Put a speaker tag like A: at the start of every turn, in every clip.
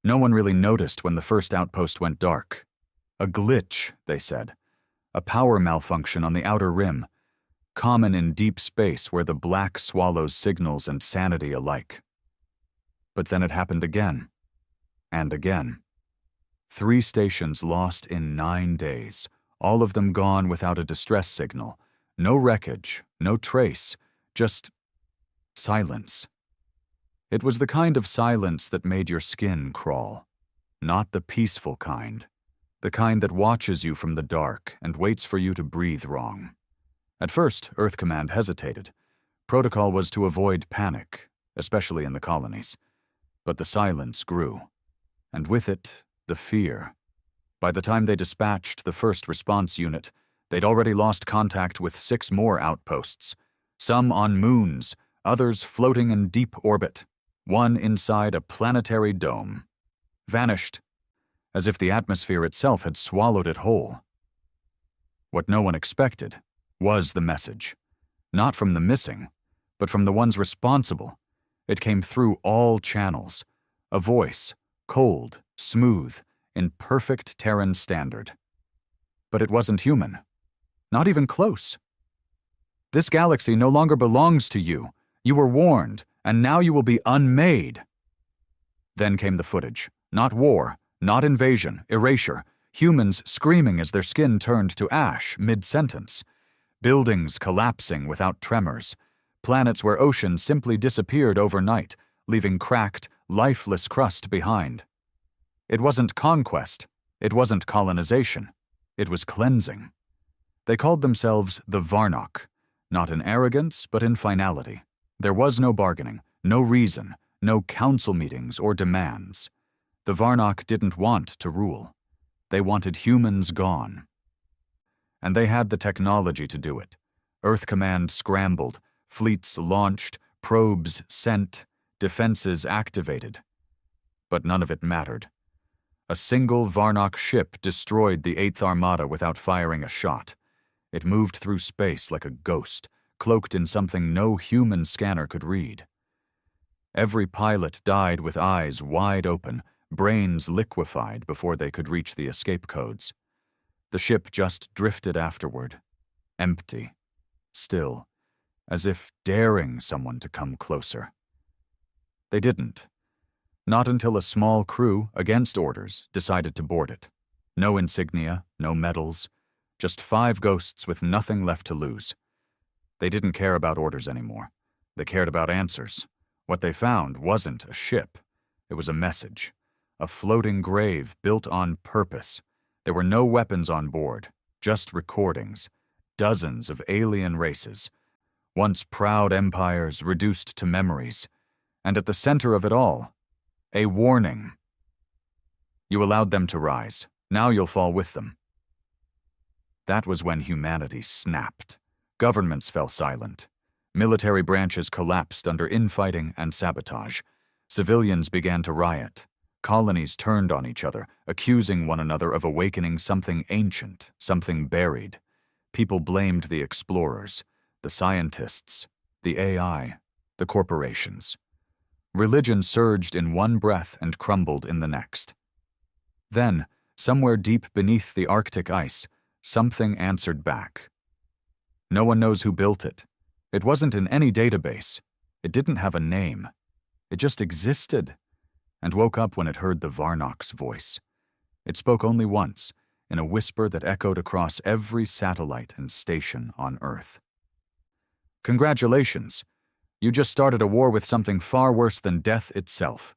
A: No one really noticed when the first outpost went dark. A glitch, they said. A power malfunction on the outer rim, common in deep space where the black swallows signals and sanity alike. But then it happened again, and again. 3 stations lost in 9 days, all of them gone without a distress signal. No wreckage, no trace, just silence. It was the kind of silence that made your skin crawl, not the peaceful kind, the kind that watches you from the dark and waits for you to breathe wrong. At first, Earth Command hesitated. Protocol was to avoid panic, especially in the colonies. But the silence grew, and with it, the fear. By the time they dispatched the first response unit, they'd already lost contact with 6 more outposts, some on moons, others floating in deep orbit, one inside a planetary dome. Vanished, as if the atmosphere itself had swallowed it whole. What no one expected was the message. Not from the missing, but from the ones responsible. It came through all channels. A voice, cold, smooth, in perfect Terran standard. But it wasn't human. Not even close. This galaxy no longer belongs to you. You were warned, and now you will be unmade. Then came the footage. Not war, not invasion, erasure. Humans screaming as their skin turned to ash mid-sentence. Buildings collapsing without tremors. Planets where oceans simply disappeared overnight, leaving cracked, lifeless crust behind. It wasn't conquest. It wasn't colonization. It was cleansing. They called themselves the Varnock, not in arrogance, but in finality. There was no bargaining, no reason, no council meetings or demands. The Varnock didn't want to rule. They wanted humans gone. And they had the technology to do it. Earth Command scrambled, fleets launched, probes sent, defenses activated. But none of it mattered. A single Varnock ship destroyed the 8th Armada without firing a shot. It moved through space like a ghost, cloaked in something no human scanner could read. Every pilot died with eyes wide open, brains liquefied before they could reach the escape codes. The ship just drifted afterward, empty, still, as if daring someone to come closer. They didn't. Not until a small crew, against orders, decided to board it. No insignia, no medals, just 5 ghosts with nothing left to lose. They didn't care about orders anymore. They cared about answers. What they found wasn't a ship. It was a message. A floating grave built on purpose. There were no weapons on board, just recordings. Dozens of alien races. Once proud empires reduced to memories. And at the center of it all, a warning. You allowed them to rise. Now you'll fall with them. That was when humanity snapped. Governments fell silent. Military branches collapsed under infighting and sabotage. Civilians began to riot. Colonies turned on each other, accusing one another of awakening something ancient, something buried. People blamed the explorers, the scientists, the AI, the corporations. Religion surged in one breath and crumbled in the next. Then, somewhere deep beneath the Arctic ice, something answered back. No one knows who built it. It wasn't in any database. It didn't have a name. It just existed, and woke up when it heard the Varnock's voice. It spoke only once, in a whisper that echoed across every satellite and station on Earth. Congratulations. You just started a war with something far worse than death itself.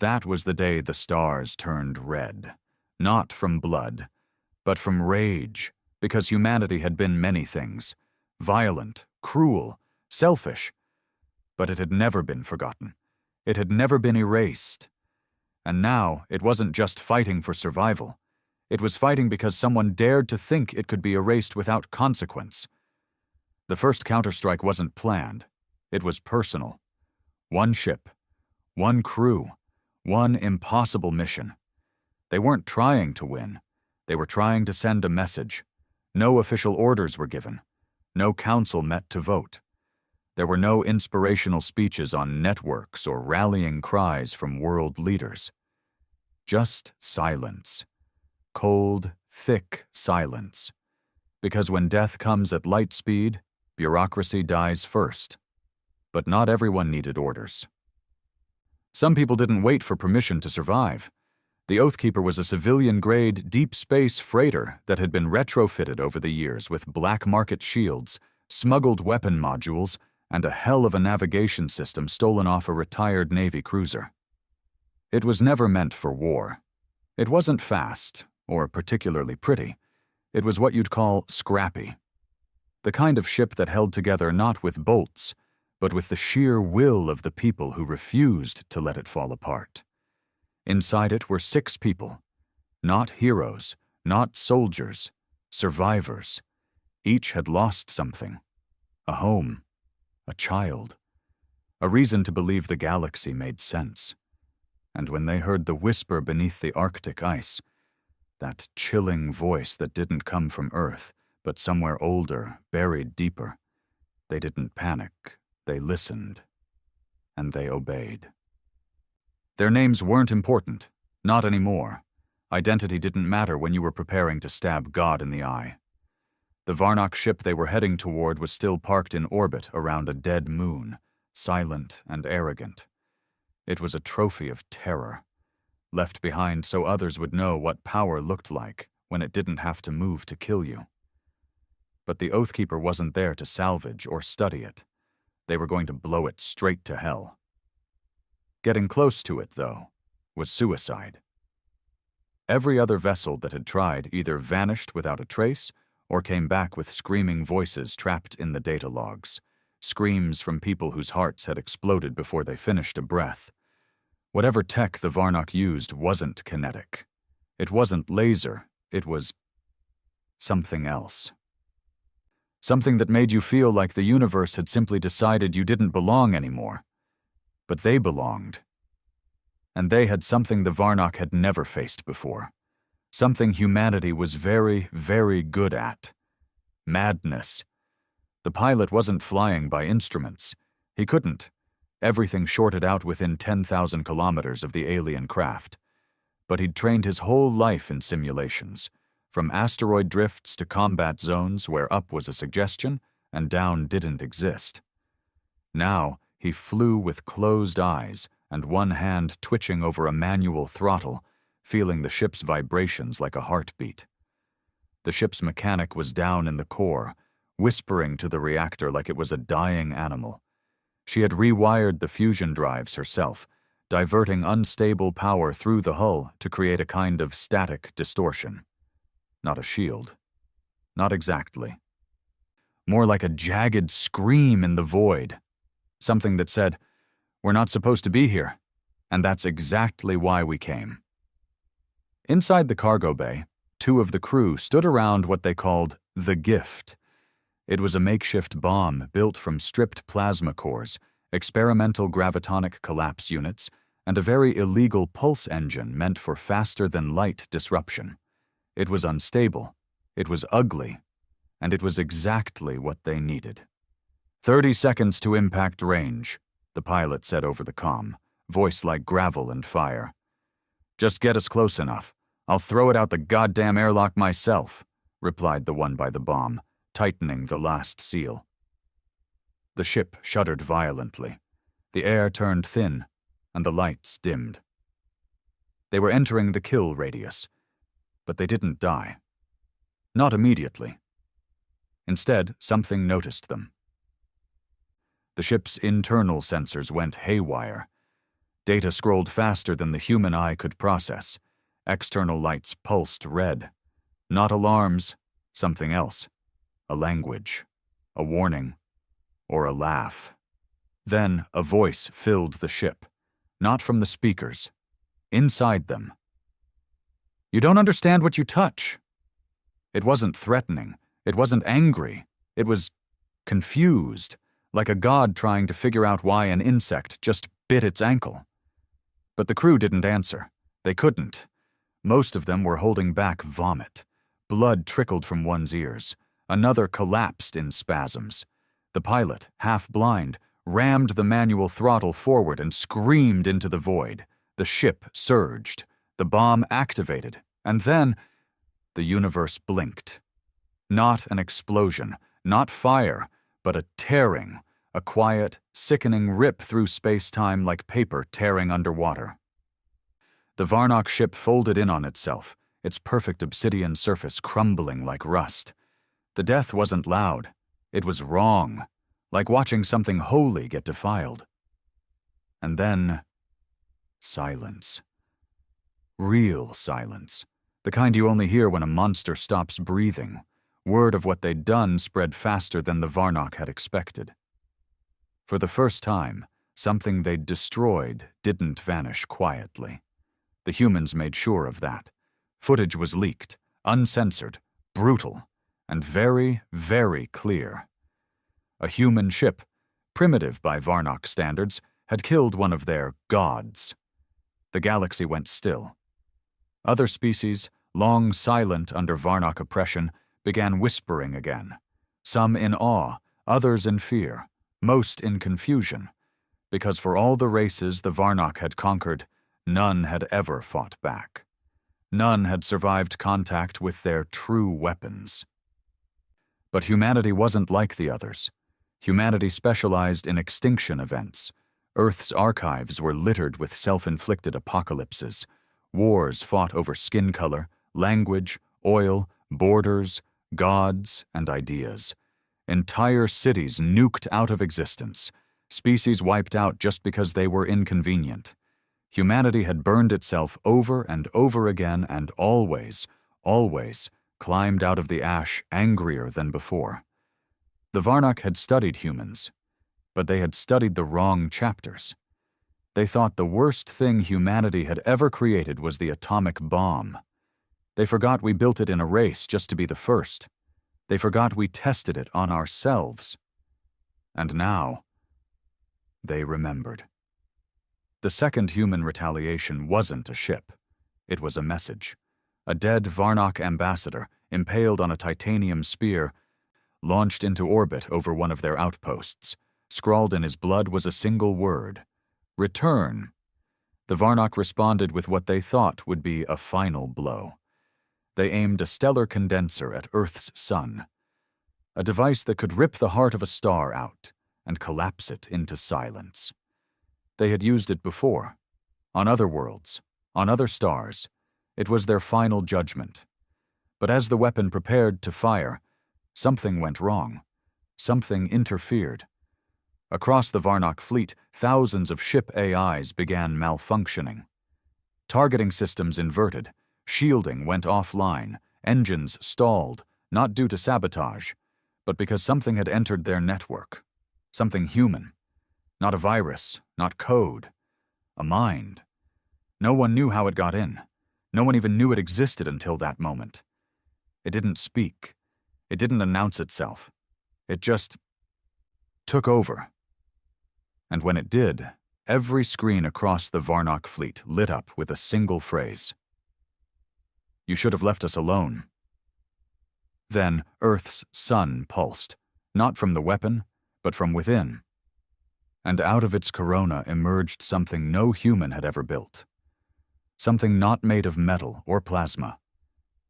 A: That was the day the stars turned red, not from blood, but from rage, because humanity had been many things, violent, cruel, selfish, but it had never been forgotten. It had never been erased. And now it wasn't just fighting for survival. It was fighting because someone dared to think it could be erased without consequence. The first counterstrike wasn't planned. It was personal. One ship, one crew, one impossible mission. They weren't trying to win. They were trying to send a message. No official orders were given. No council met to vote. There were no inspirational speeches on networks or rallying cries from world leaders. Just silence. Cold, thick silence. Because when death comes at light speed, bureaucracy dies first. But not everyone needed orders. Some people didn't wait for permission to survive. The Oathkeeper was a civilian-grade, deep-space freighter that had been retrofitted over the years with black market shields, smuggled weapon modules, and a hell of a navigation system stolen off a retired Navy cruiser. It was never meant for war. It wasn't fast, or particularly pretty. It was what you'd call scrappy. The kind of ship that held together not with bolts, but with the sheer will of the people who refused to let it fall apart. Inside it were 6 people. Not heroes, not soldiers, survivors. Each had lost something. A home, a child, a reason to believe the galaxy made sense. And when they heard the whisper beneath the Arctic ice, that chilling voice that didn't come from Earth, but somewhere older, buried deeper, they didn't panic, they listened, and they obeyed. Their names weren't important, not anymore. Identity didn't matter when you were preparing to stab God in the eye. The Varnock ship they were heading toward was still parked in orbit around a dead moon, silent and arrogant. It was a trophy of terror, left behind so others would know what power looked like when it didn't have to move to kill you. But the Oathkeeper wasn't there to salvage or study it. They were going to blow it straight to hell. Getting close to it, though, was suicide. Every other vessel that had tried either vanished without a trace or came back with screaming voices trapped in the data logs, screams from people whose hearts had exploded before they finished a breath. Whatever tech the Varnock used wasn't kinetic. It wasn't laser, it was something else. Something that made you feel like the universe had simply decided you didn't belong anymore. But they belonged. And they had something the Varnock had never faced before. Something humanity was very, very good at. Madness. The pilot wasn't flying by instruments. He couldn't. Everything shorted out within 10,000 kilometers of the alien craft. But he'd trained his whole life in simulations, from asteroid drifts to combat zones where up was a suggestion and down didn't exist. Now, he flew with closed eyes and one hand twitching over a manual throttle, feeling the ship's vibrations like a heartbeat. The ship's mechanic was down in the core, whispering to the reactor like it was a dying animal. She had rewired the fusion drives herself, diverting unstable power through the hull to create a kind of static distortion. Not a shield. Not exactly. More like a jagged scream in the void. Something that said, "We're not supposed to be here, and that's exactly why we came." Inside the cargo bay, 2 of the crew stood around what they called the gift. It was a makeshift bomb built from stripped plasma cores, experimental gravitonic collapse units, and a very illegal pulse engine meant for faster-than-light disruption. It was unstable, it was ugly, and it was exactly what they needed. 30 seconds to impact range, the pilot said over the comm, voice like gravel and fire. "Just get us close enough. I'll throw it out the goddamn airlock myself," replied the one by the bomb, tightening the last seal. The ship shuddered violently. The air turned thin, and the lights dimmed. They were entering the kill radius, but they didn't die. Not immediately. Instead, something noticed them. The ship's internal sensors went haywire. Data scrolled faster than the human eye could process. External lights pulsed red. Not alarms, something else. A language, a warning, or a laugh. Then a voice filled the ship, not from the speakers, inside them. "You don't understand what you touch." It wasn't threatening, it wasn't angry, it was confused, like a god trying to figure out why an insect just bit its ankle. But the crew didn't answer. They couldn't. Most of them were holding back vomit. Blood trickled from one's ears. Another collapsed in spasms. The pilot, half blind, rammed the manual throttle forward and screamed into the void. The ship surged. The bomb activated, and then the universe blinked. Not an explosion, not fire, but a tearing, a quiet, sickening rip through space-time like paper tearing underwater. The Varnock ship folded in on itself, its perfect obsidian surface crumbling like rust. The death wasn't loud. It was wrong, like watching something holy get defiled. And then, silence. Real silence. The kind you only hear when a monster stops breathing. Word of what they'd done spread faster than the Varnock had expected. For the first time, something they'd destroyed didn't vanish quietly. The humans made sure of that. Footage was leaked, uncensored, brutal, and very, very clear. A human ship, primitive by Varnock standards, had killed one of their gods. The galaxy went still. Other species, long silent under Varnock oppression, began whispering again, some in awe, others in fear, most in confusion, because for all the races the Varnock had conquered, none had ever fought back. None had survived contact with their true weapons. But humanity wasn't like the others. Humanity specialized in extinction events. Earth's archives were littered with self-inflicted apocalypses, wars fought over skin color, language, oil, borders, gods, and ideas. Entire cities nuked out of existence, species wiped out just because they were inconvenient. Humanity had burned itself over and over again and always, always climbed out of the ash angrier than before. The Varnock had studied humans, but they had studied the wrong chapters. They thought the worst thing humanity had ever created was the atomic bomb. They forgot we built it in a race just to be the first. They forgot we tested it on ourselves. And now, they remembered. The second human retaliation wasn't a ship. It was a message. A dead Varnock ambassador, impaled on a titanium spear, launched into orbit over one of their outposts. Scrawled in his blood was a single word: return. The Varnock responded with what they thought would be a final blow. They aimed a stellar condenser at Earth's sun, a device that could rip the heart of a star out and collapse it into silence. They had used it before, on other worlds, on other stars. It was their final judgment. But as the weapon prepared to fire, something went wrong. Something interfered. Across the Varnock fleet, thousands of ship AIs began malfunctioning. Targeting systems inverted, shielding went offline, engines stalled, not due to sabotage, but because something had entered their network. Something human. Not a virus, not code. A mind. No one knew how it got in. No one even knew it existed until that moment. It didn't speak. It didn't announce itself. It just took over. And when it did, every screen across the Varnock fleet lit up with a single phrase. You should have left us alone. Then Earth's sun pulsed, not from the weapon, but from within. And out of its corona emerged something no human had ever built. Something not made of metal or plasma.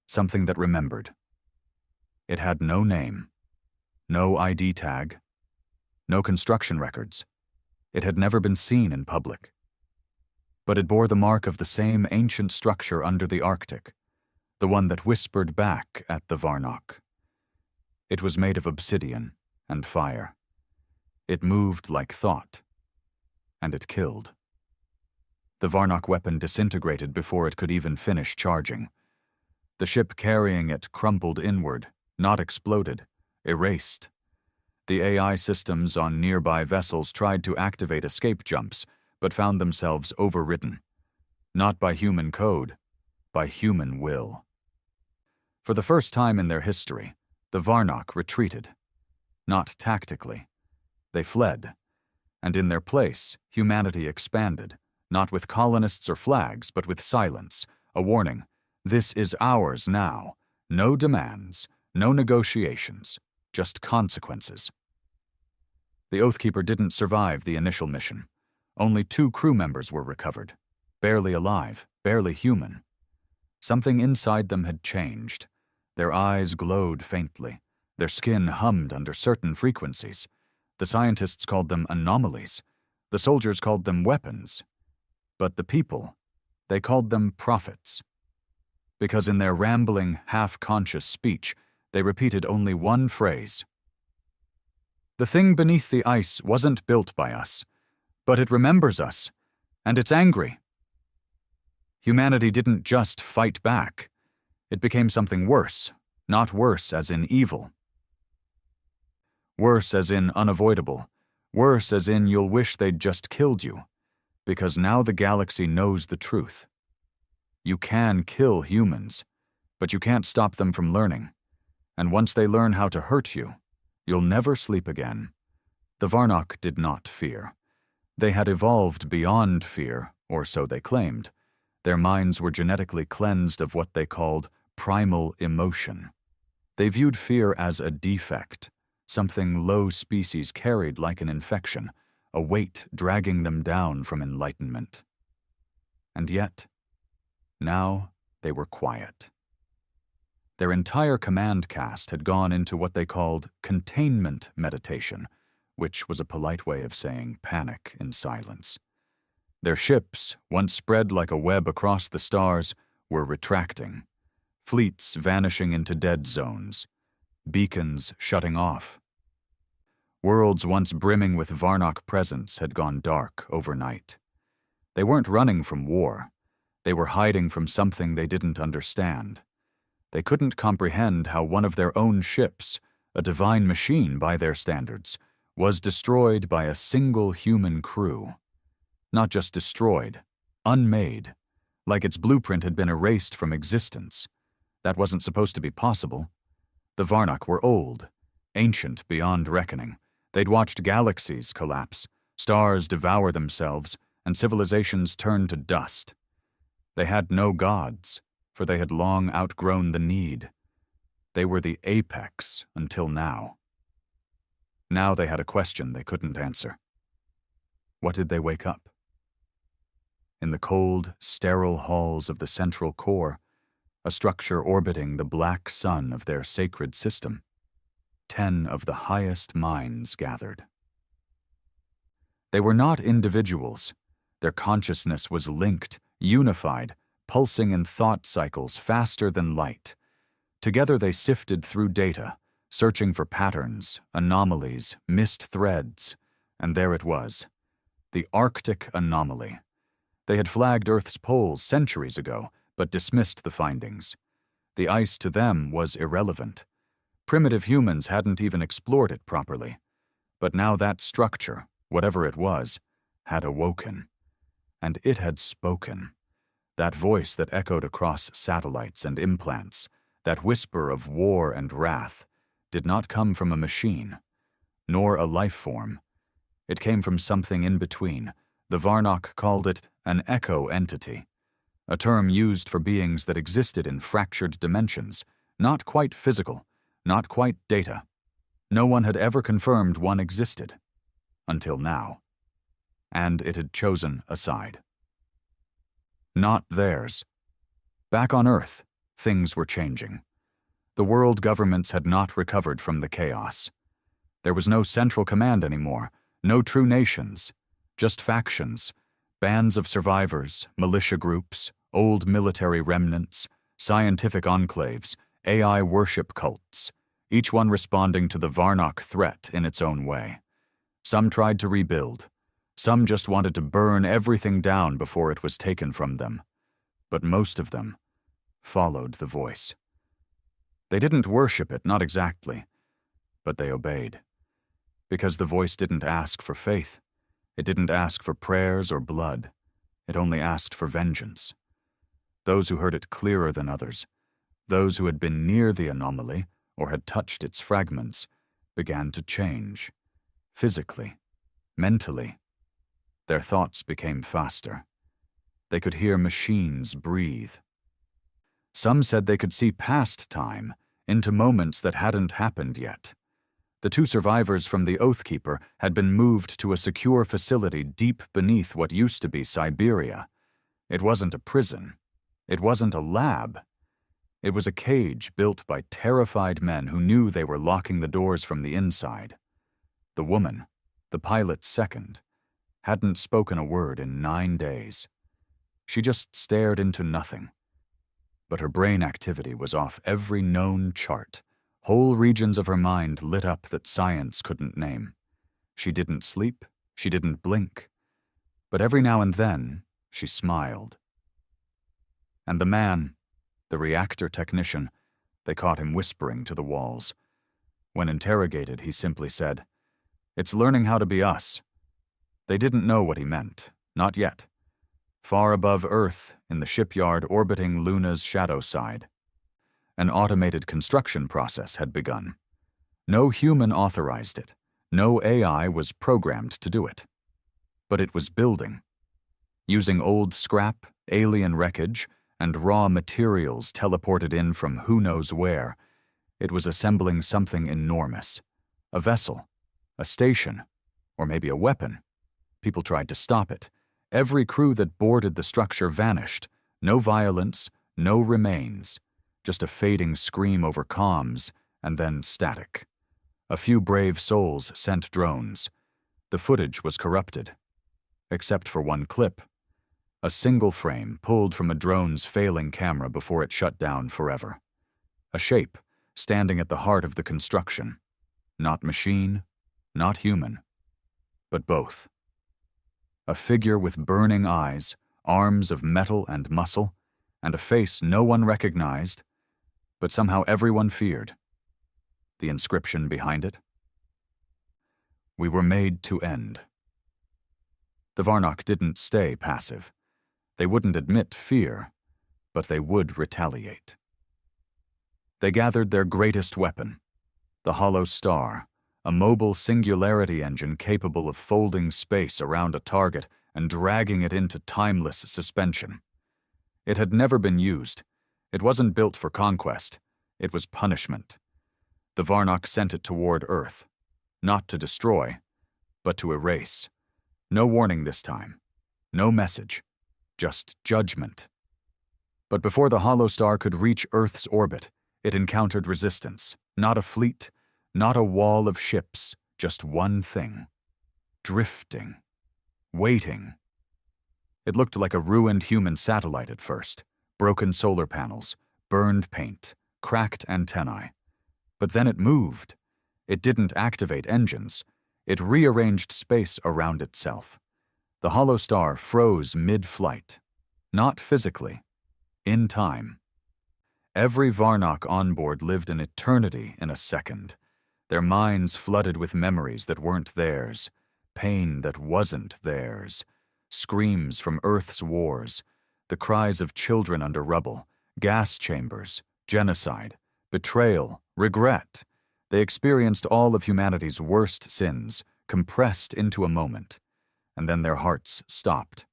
A: Something that remembered. It had no name, no ID tag, no construction records. It had never been seen in public. But it bore the mark of the same ancient structure under the Arctic, the one that whispered back at the Varnock. It was made of obsidian and fire. It moved like thought, and it killed. The Varnock weapon disintegrated before it could even finish charging. The ship carrying it crumpled inward, not exploded, erased. The AI systems on nearby vessels tried to activate escape jumps, but found themselves overridden. Not by human code, by human will. For the first time in their history, the Varnock retreated. Not tactically. They fled, and in their place, humanity expanded, not with colonists or flags, but with silence, a warning: this is ours now. No demands, no negotiations, just consequences. The Oathkeeper didn't survive the initial mission. Only 2 crew members were recovered, barely alive, barely human. Something inside them had changed. Their eyes glowed faintly. Their skin hummed under certain frequencies. The scientists called them anomalies. The soldiers called them weapons. But the people, they called them prophets. Because in their rambling, half-conscious speech, they repeated only one phrase. The thing beneath the ice wasn't built by us, but it remembers us, and it's angry. Humanity didn't just fight back. It became something worse, not worse as in evil. Worse as in unavoidable. Worse as in you'll wish they'd just killed you. Because now the galaxy knows the truth. You can kill humans, but you can't stop them from learning. And once they learn how to hurt you, you'll never sleep again. The Varnock did not fear. They had evolved beyond fear, or so they claimed. Their minds were genetically cleansed of what they called primal emotion. They viewed fear as a defect, something low species carried like an infection, a weight dragging them down from enlightenment. And yet, now they were quiet. Their entire command cast had gone into what they called containment meditation, which was a polite way of saying panic in silence. Their ships, once spread like a web across the stars, were retracting, fleets vanishing into dead zones, beacons shutting off. Worlds once brimming with Varnock presence had gone dark overnight. They weren't running from war. They were hiding from something they didn't understand. They couldn't comprehend how one of their own ships, a divine machine by their standards, was destroyed by a single human crew. Not just destroyed, unmade, like its blueprint had been erased from existence. That wasn't supposed to be possible. The Varnock were old, ancient beyond reckoning. They'd watched galaxies collapse, stars devour themselves, and civilizations turn to dust. They had no gods, for they had long outgrown the need. They were the apex until now. Now they had a question they couldn't answer. What did they wake up? In the cold, sterile halls of the central core, a structure orbiting the black sun of their sacred system, 10 of the highest minds gathered. They were not individuals. Their consciousness was linked, unified, pulsing in thought cycles faster than light. Together they sifted through data, searching for patterns, anomalies, missed threads, and there it was, the Arctic anomaly. They had flagged Earth's poles centuries ago, but dismissed the findings. The ice to them was irrelevant. Primitive humans hadn't even explored it properly. But now that structure, whatever it was, had awoken. And it had spoken. That voice that echoed across satellites and implants, that whisper of war and wrath, did not come from a machine, nor a life form. It came from something in between. The Varnock called it an echo entity, a term used for beings that existed in fractured dimensions, not quite physical, not quite data. No one had ever confirmed one existed, until now. And it had chosen a side. Not theirs. Back on Earth, things were changing. The world governments had not recovered from the chaos. There was no central command anymore, no true nations, just factions, bands of survivors, militia groups, old military remnants, scientific enclaves, AI worship cults, each one responding to the Varnock threat in its own way. Some tried to rebuild. Some just wanted to burn everything down before it was taken from them. But most of them followed the voice. They didn't worship it, not exactly, but they obeyed. Because the voice didn't ask for faith. It didn't ask for prayers or blood. It only asked for vengeance. Those who heard it clearer than others, those who had been near the anomaly or had touched its fragments, began to change. Physically, mentally. Their thoughts became faster. They could hear machines breathe. Some said they could see past time, into moments that hadn't happened yet. The two survivors from the Oathkeeper had been moved to a secure facility deep beneath what used to be Siberia. It wasn't a prison. It wasn't a lab. It was a cage built by terrified men who knew they were locking the doors from the inside. The woman, the pilot's second, hadn't spoken a word in 9 days. She just stared into nothing. But her brain activity was off every known chart. Whole regions of her mind lit up that science couldn't name. She didn't sleep, she didn't blink. But every now and then, she smiled. And the man, the reactor technician, they caught him whispering to the walls. When interrogated, he simply said, "It's learning how to be us." They didn't know what he meant, not yet. Far above Earth, in the shipyard orbiting Luna's shadow side, an automated construction process had begun. No human authorized it. No AI was programmed to do it. But it was building. Using old scrap, alien wreckage, and raw materials teleported in from who knows where, it was assembling something enormous. A vessel, a station, or maybe a weapon. People tried to stop it. Every crew that boarded the structure vanished. No violence, no remains. Just a fading scream over comms, and then static. A few brave souls sent drones. The footage was corrupted. Except for one clip. A single frame pulled from a drone's failing camera before it shut down forever. A shape standing at the heart of the construction. Not machine, not human, but both. A figure with burning eyes, arms of metal and muscle, and a face no one recognized, but somehow everyone feared. The inscription behind it? "We were made to end." The Varnock didn't stay passive. They wouldn't admit fear, but they would retaliate. They gathered their greatest weapon, the Hollow Star, a mobile singularity engine capable of folding space around a target and dragging it into timeless suspension. It had never been used. It wasn't built for conquest. It was punishment. The Varnock sent it toward Earth, not to destroy, but to erase. No warning this time. No message. Just judgment. But before the Hollow Star could reach Earth's orbit, it encountered resistance. Not a fleet, not a wall of ships, just one thing. Drifting. Waiting. It looked like a ruined human satellite at first. Broken solar panels, burned paint, cracked antennae. But then it moved. It didn't activate engines. It rearranged space around itself. The Hollow Star froze mid-flight. Not physically. In time. Every Varnock on board lived an eternity in a second. Their minds flooded with memories that weren't theirs. Pain that wasn't theirs. Screams from Earth's wars. The cries of children under rubble. Gas chambers. Genocide. Betrayal. Regret. They experienced all of humanity's worst sins, compressed into a moment. And then their hearts stopped.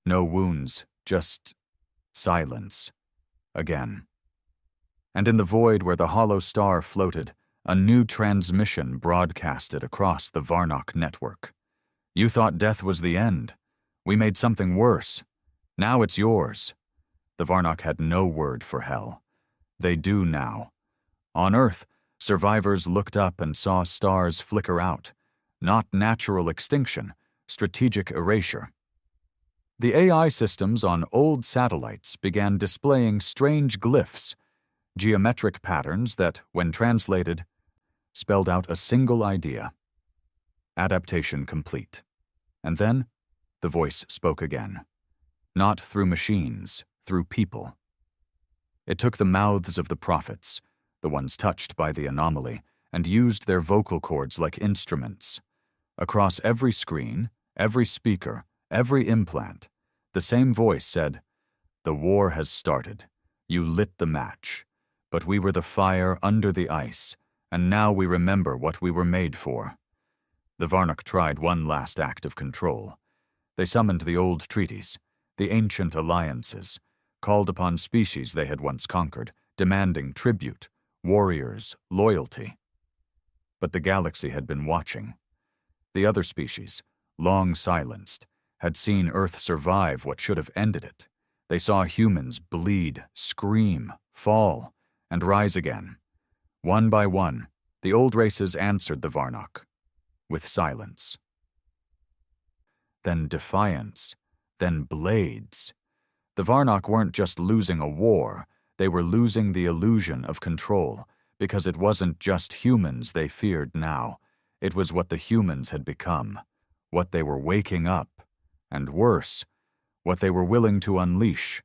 A: No wounds, just silence. Again. And in the void where the Hollow Star floated, a new transmission broadcasted across the Varnock network. "You thought death was the end. We made something worse. Now it's yours." The Varnock had no word for hell. They do now. On Earth, survivors looked up and saw stars flicker out. Not natural extinction, strategic erasure. The AI systems on old satellites began displaying strange glyphs, geometric patterns that, when translated, spelled out a single idea. Adaptation complete. And then, the voice spoke again. Not through machines, through people. It took the mouths of the prophets, the ones touched by the anomaly, and used their vocal cords like instruments. Across every screen, every speaker, every implant, the same voice said, "The war has started. You lit the match. But we were the fire under the ice, and now we remember what we were made for." The Varnock tried one last act of control. They summoned the old treaties, the ancient alliances, called upon species they had once conquered, demanding tribute, warriors, loyalty. But the galaxy had been watching. The other species, long silenced, had seen Earth survive what should have ended it. They saw humans bleed, scream, fall, and rise again. One by one, the old races answered the Varnock, with silence. Then defiance, then blades. The Varnock weren't just losing a war, they were losing the illusion of control, because it wasn't just humans they feared now. It was what the humans had become, what they were waking up, and worse, what they were willing to unleash.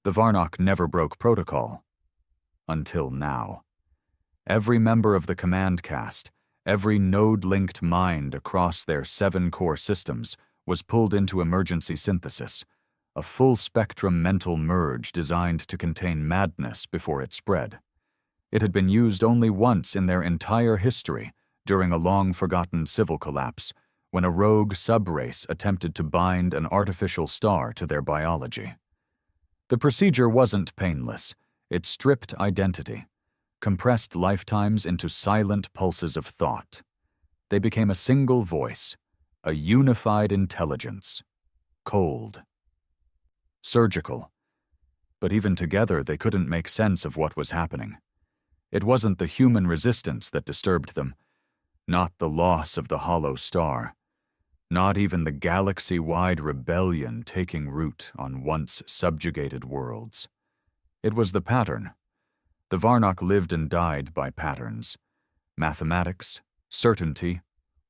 A: The Varnock never broke protocol. Until now. Every member of the command cast, every node-linked mind across their 7 core systems was pulled into emergency synthesis, a full-spectrum mental merge designed to contain madness before it spread. It had been used only once in their entire history, during a long-forgotten civil collapse, when a rogue subrace attempted to bind an artificial star to their biology. The procedure wasn't painless. It stripped identity, compressed lifetimes into silent pulses of thought. They became a single voice, a unified intelligence, cold, surgical. But even together, they couldn't make sense of what was happening. It wasn't the human resistance that disturbed them, not the loss of the hollow star, not even the galaxy-wide rebellion taking root on once subjugated worlds. It was the pattern. The Varnock lived and died by patterns. Mathematics, certainty,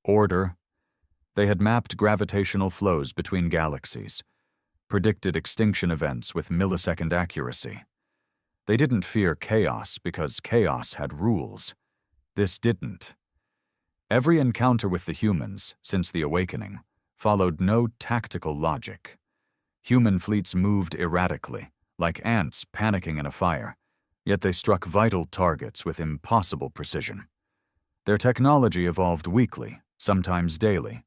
A: order. They had mapped gravitational flows between galaxies, predicted extinction events with millisecond accuracy. They didn't fear chaos because chaos had rules. This didn't. Every encounter with the humans, since the awakening, followed no tactical logic. Human fleets moved erratically, like ants panicking in a fire, yet they struck vital targets with impossible precision. Their technology evolved weekly, sometimes daily.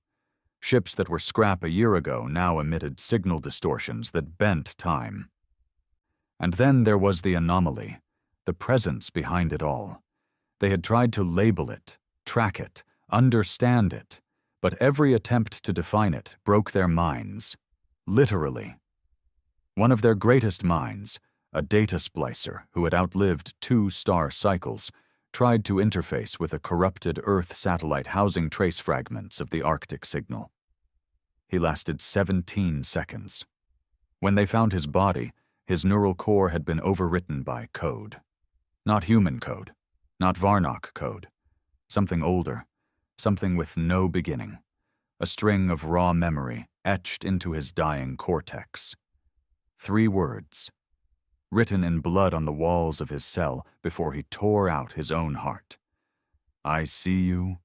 A: Ships that were scrap a year ago now emitted signal distortions that bent time. And then there was the anomaly, the presence behind it all. They had tried to label it, track it, understand it, but every attempt to define it broke their minds. Literally. One of their greatest minds, a data splicer who had outlived 2 star cycles, tried to interface with a corrupted Earth satellite housing trace fragments of the Arctic signal. He lasted 17 seconds. When they found his body, his neural core had been overwritten by code. Not human code, not Varnock code. Something older, something with no beginning. A string of raw memory etched into his dying cortex. 3 words, written in blood on the walls of his cell before he tore out his own heart. I see you.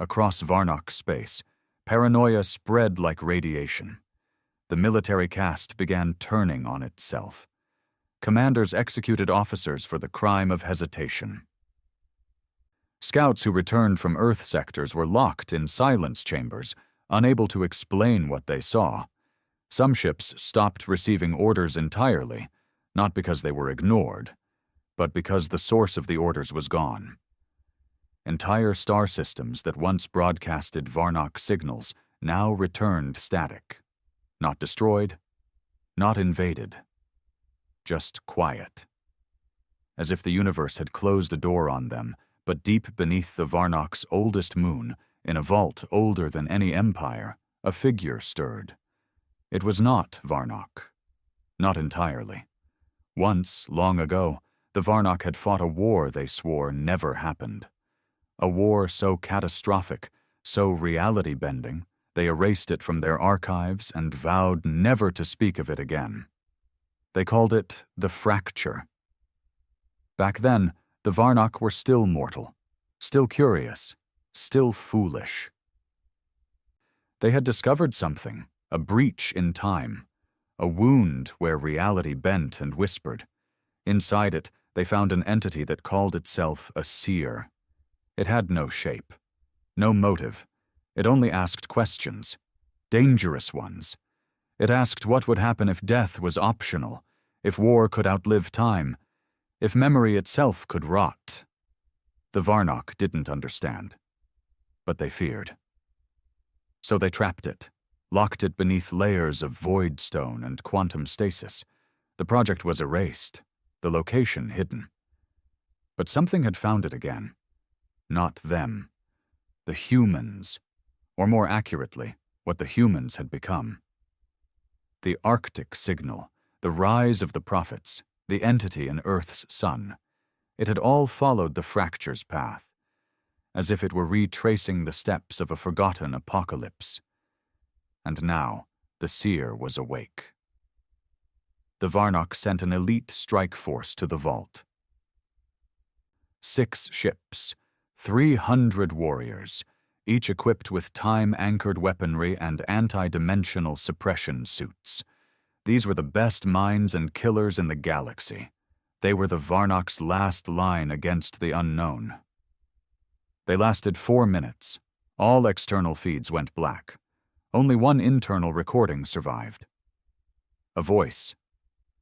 A: Across Varnock space, paranoia spread like radiation. The military caste began turning on itself. Commanders executed officers for the crime of hesitation. Scouts who returned from Earth sectors were locked in silence chambers, unable to explain what they saw. Some ships stopped receiving orders entirely, not because they were ignored, but because the source of the orders was gone. Entire star systems that once broadcasted Varnock signals now returned static. Not destroyed, not invaded. Just quiet. As if the universe had closed a door on them, but deep beneath the Varnock's oldest moon, in a vault older than any empire, a figure stirred. It was not Varnock. Not entirely. Once, long ago, the Varnock had fought a war they swore never happened. A war so catastrophic, so reality-bending, they erased it from their archives and vowed never to speak of it again. They called it the Fracture. Back then, the Varnock were still mortal, still curious, still foolish. They had discovered something, a breach in time, a wound where reality bent and whispered. Inside it, they found an entity that called itself a seer. It had no shape, no motive. It only asked questions, dangerous ones. It asked what would happen if death was optional, if war could outlive time, if memory itself could rot. The Varnock didn't understand, but they feared. So they trapped it, locked it beneath layers of void stone and quantum stasis. The project was erased, the location hidden. But something had found it again. Not them. The humans, or more accurately, what the humans had become. The Arctic signal, the rise of the prophets, the entity in Earth's sun. It had all followed the fracture's path, as if it were retracing the steps of a forgotten apocalypse. And now, the seer was awake. The Varnock sent an elite strike force to the vault. 6 ships, 300 warriors, each equipped with time-anchored weaponry and anti-dimensional suppression suits. These were the best minds and killers in the galaxy. They were the Varnock's last line against the unknown. They lasted 4 minutes. All external feeds went black. Only one internal recording survived. A voice,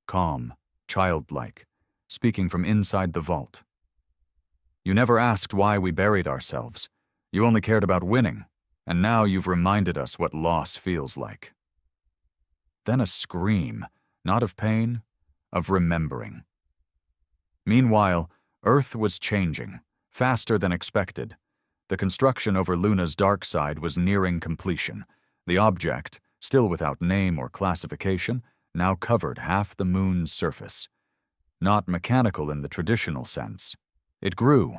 A: calm, childlike, speaking from inside the vault. You never asked why we buried ourselves. You only cared about winning, and now you've reminded us what loss feels like. Then a scream, not of pain, of remembering. Meanwhile, Earth was changing, faster than expected. The construction over Luna's dark side was nearing completion. The object, still without name or classification, now covered half the moon's surface. Not mechanical in the traditional sense. It grew,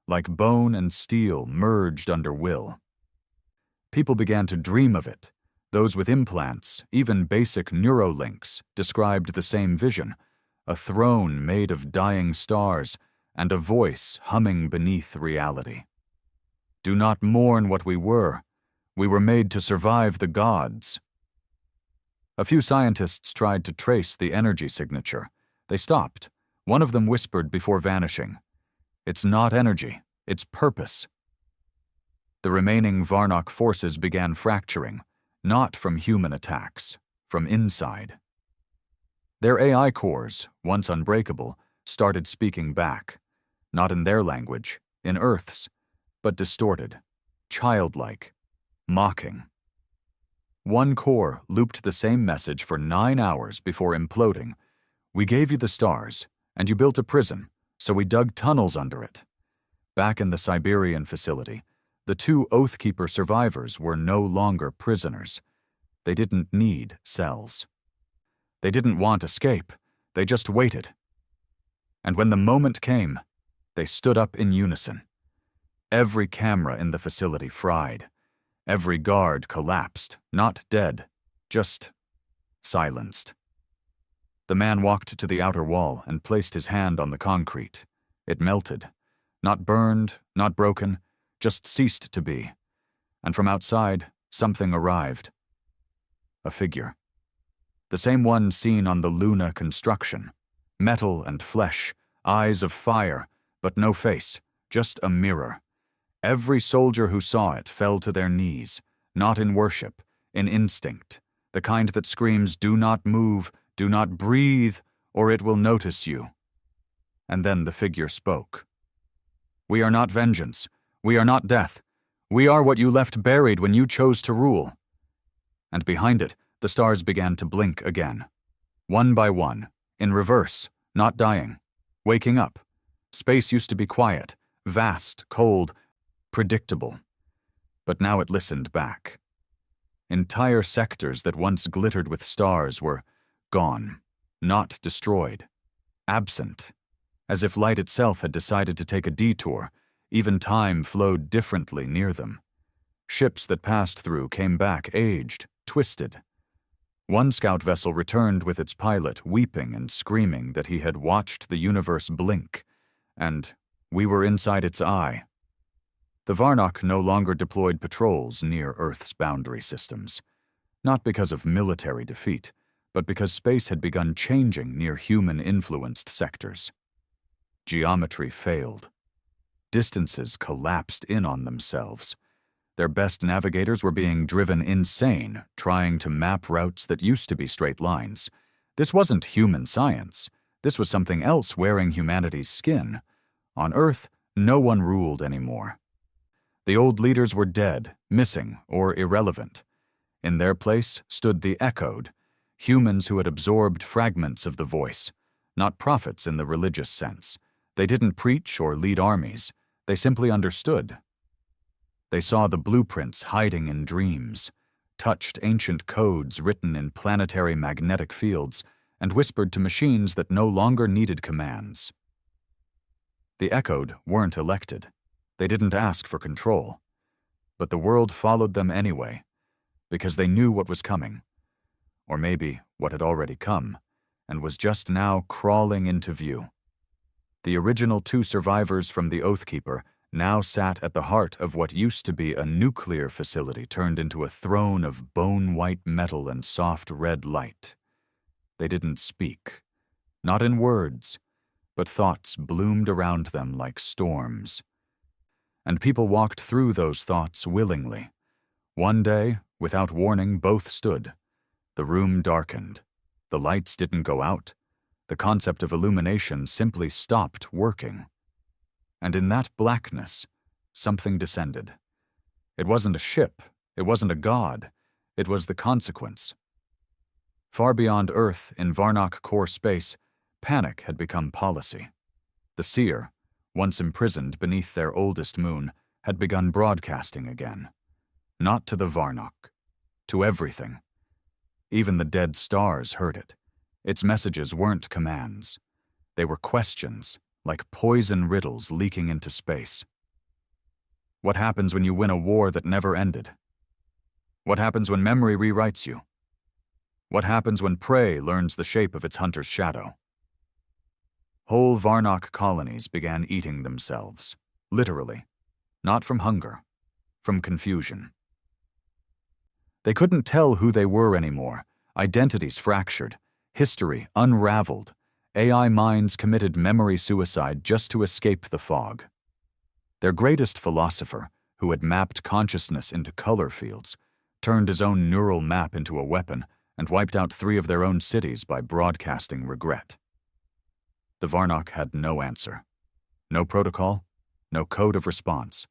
A: like bone and steel merged under will. People began to dream of it. Those with implants, even basic neurolinks, described the same vision. A throne made of dying stars, and a voice humming beneath reality. Do not mourn what we were. We were made to survive the gods. A few scientists tried to trace the energy signature. They stopped. One of them whispered before vanishing. It's not energy, it's purpose. The remaining Varnock forces began fracturing, not from human attacks, from inside. Their AI cores, once unbreakable, started speaking back, not in their language, in Earth's, but distorted, childlike, mocking. One core looped the same message for 9 hours before imploding. We gave you the stars, and you built a prison, so we dug tunnels under it. Back in the Siberian facility, the 2 Oathkeeper survivors were no longer prisoners. They didn't need cells. They didn't want escape. They just waited. And when the moment came, they stood up in unison. Every camera in the facility fried. Every guard collapsed, not dead, just silenced. The man walked to the outer wall and placed his hand on the concrete. It melted. Not burned, not broken, just ceased to be. And from outside, something arrived. A figure. The same one seen on the Luna construction. Metal and flesh, eyes of fire, but no face, just a mirror. Every soldier who saw it fell to their knees, not in worship, in instinct, the kind that screams, "Do not move, do not breathe, or it will notice you." And then the figure spoke. We are not vengeance. We are not death. We are what you left buried when you chose to rule. And behind it, the stars began to blink again. One by one, in reverse, not dying, waking up. Space used to be quiet, vast, cold, predictable. But now it listened back. Entire sectors that once glittered with stars were gone, not destroyed, absent, as if light itself had decided to take a detour. Even time flowed differently near them. Ships that passed through came back aged, twisted. One scout vessel returned with its pilot weeping and screaming that he had watched the universe blink, and we were inside its eye. The Varnock no longer deployed patrols near Earth's boundary systems, not because of military defeat, but because space had begun changing near human-influenced sectors. Geometry failed. Distances collapsed in on themselves. Their best navigators were being driven insane, trying to map routes that used to be straight lines. This wasn't human science. This was something else wearing humanity's skin. On Earth, no one ruled anymore. The old leaders were dead, missing, or irrelevant. In their place stood the echoed, humans who had absorbed fragments of the voice, not prophets in the religious sense. They didn't preach or lead armies. They simply understood. They saw the blueprints hiding in dreams, touched ancient codes written in planetary magnetic fields, and whispered to machines that no longer needed commands. The echoed weren't elected. They didn't ask for control. But the world followed them anyway, because they knew what was coming, or maybe what had already come, and was just now crawling into view. The original 2 survivors from the Oathkeeper now sat at the heart of what used to be a nuclear facility turned into a throne of bone-white metal and soft red light. They didn't speak, not in words, but thoughts bloomed around them like storms. And people walked through those thoughts willingly. One day, without warning, both stood. The room darkened. The lights didn't go out. The concept of illumination simply stopped working. And in that blackness, something descended. It wasn't a ship. It wasn't a god. It was the consequence. Far beyond Earth, in Varnock core space, panic had become policy. The seer, once imprisoned beneath their oldest moon, had begun broadcasting again. Not to the Varnock, to everything. Even the dead stars heard it. Its messages weren't commands. They were questions, like poison riddles leaking into space. What happens when you win a war that never ended? What happens when memory rewrites you? What happens when prey learns the shape of its hunter's shadow? Whole Varnock colonies began eating themselves, literally, not from hunger, from confusion. They couldn't tell who they were anymore, identities fractured, history unraveled, AI minds committed memory suicide just to escape the fog. Their greatest philosopher, who had mapped consciousness into color fields, turned his own neural map into a weapon and wiped out 3 of their own cities by broadcasting regret. The Varnock had no answer. No protocol, no code of response.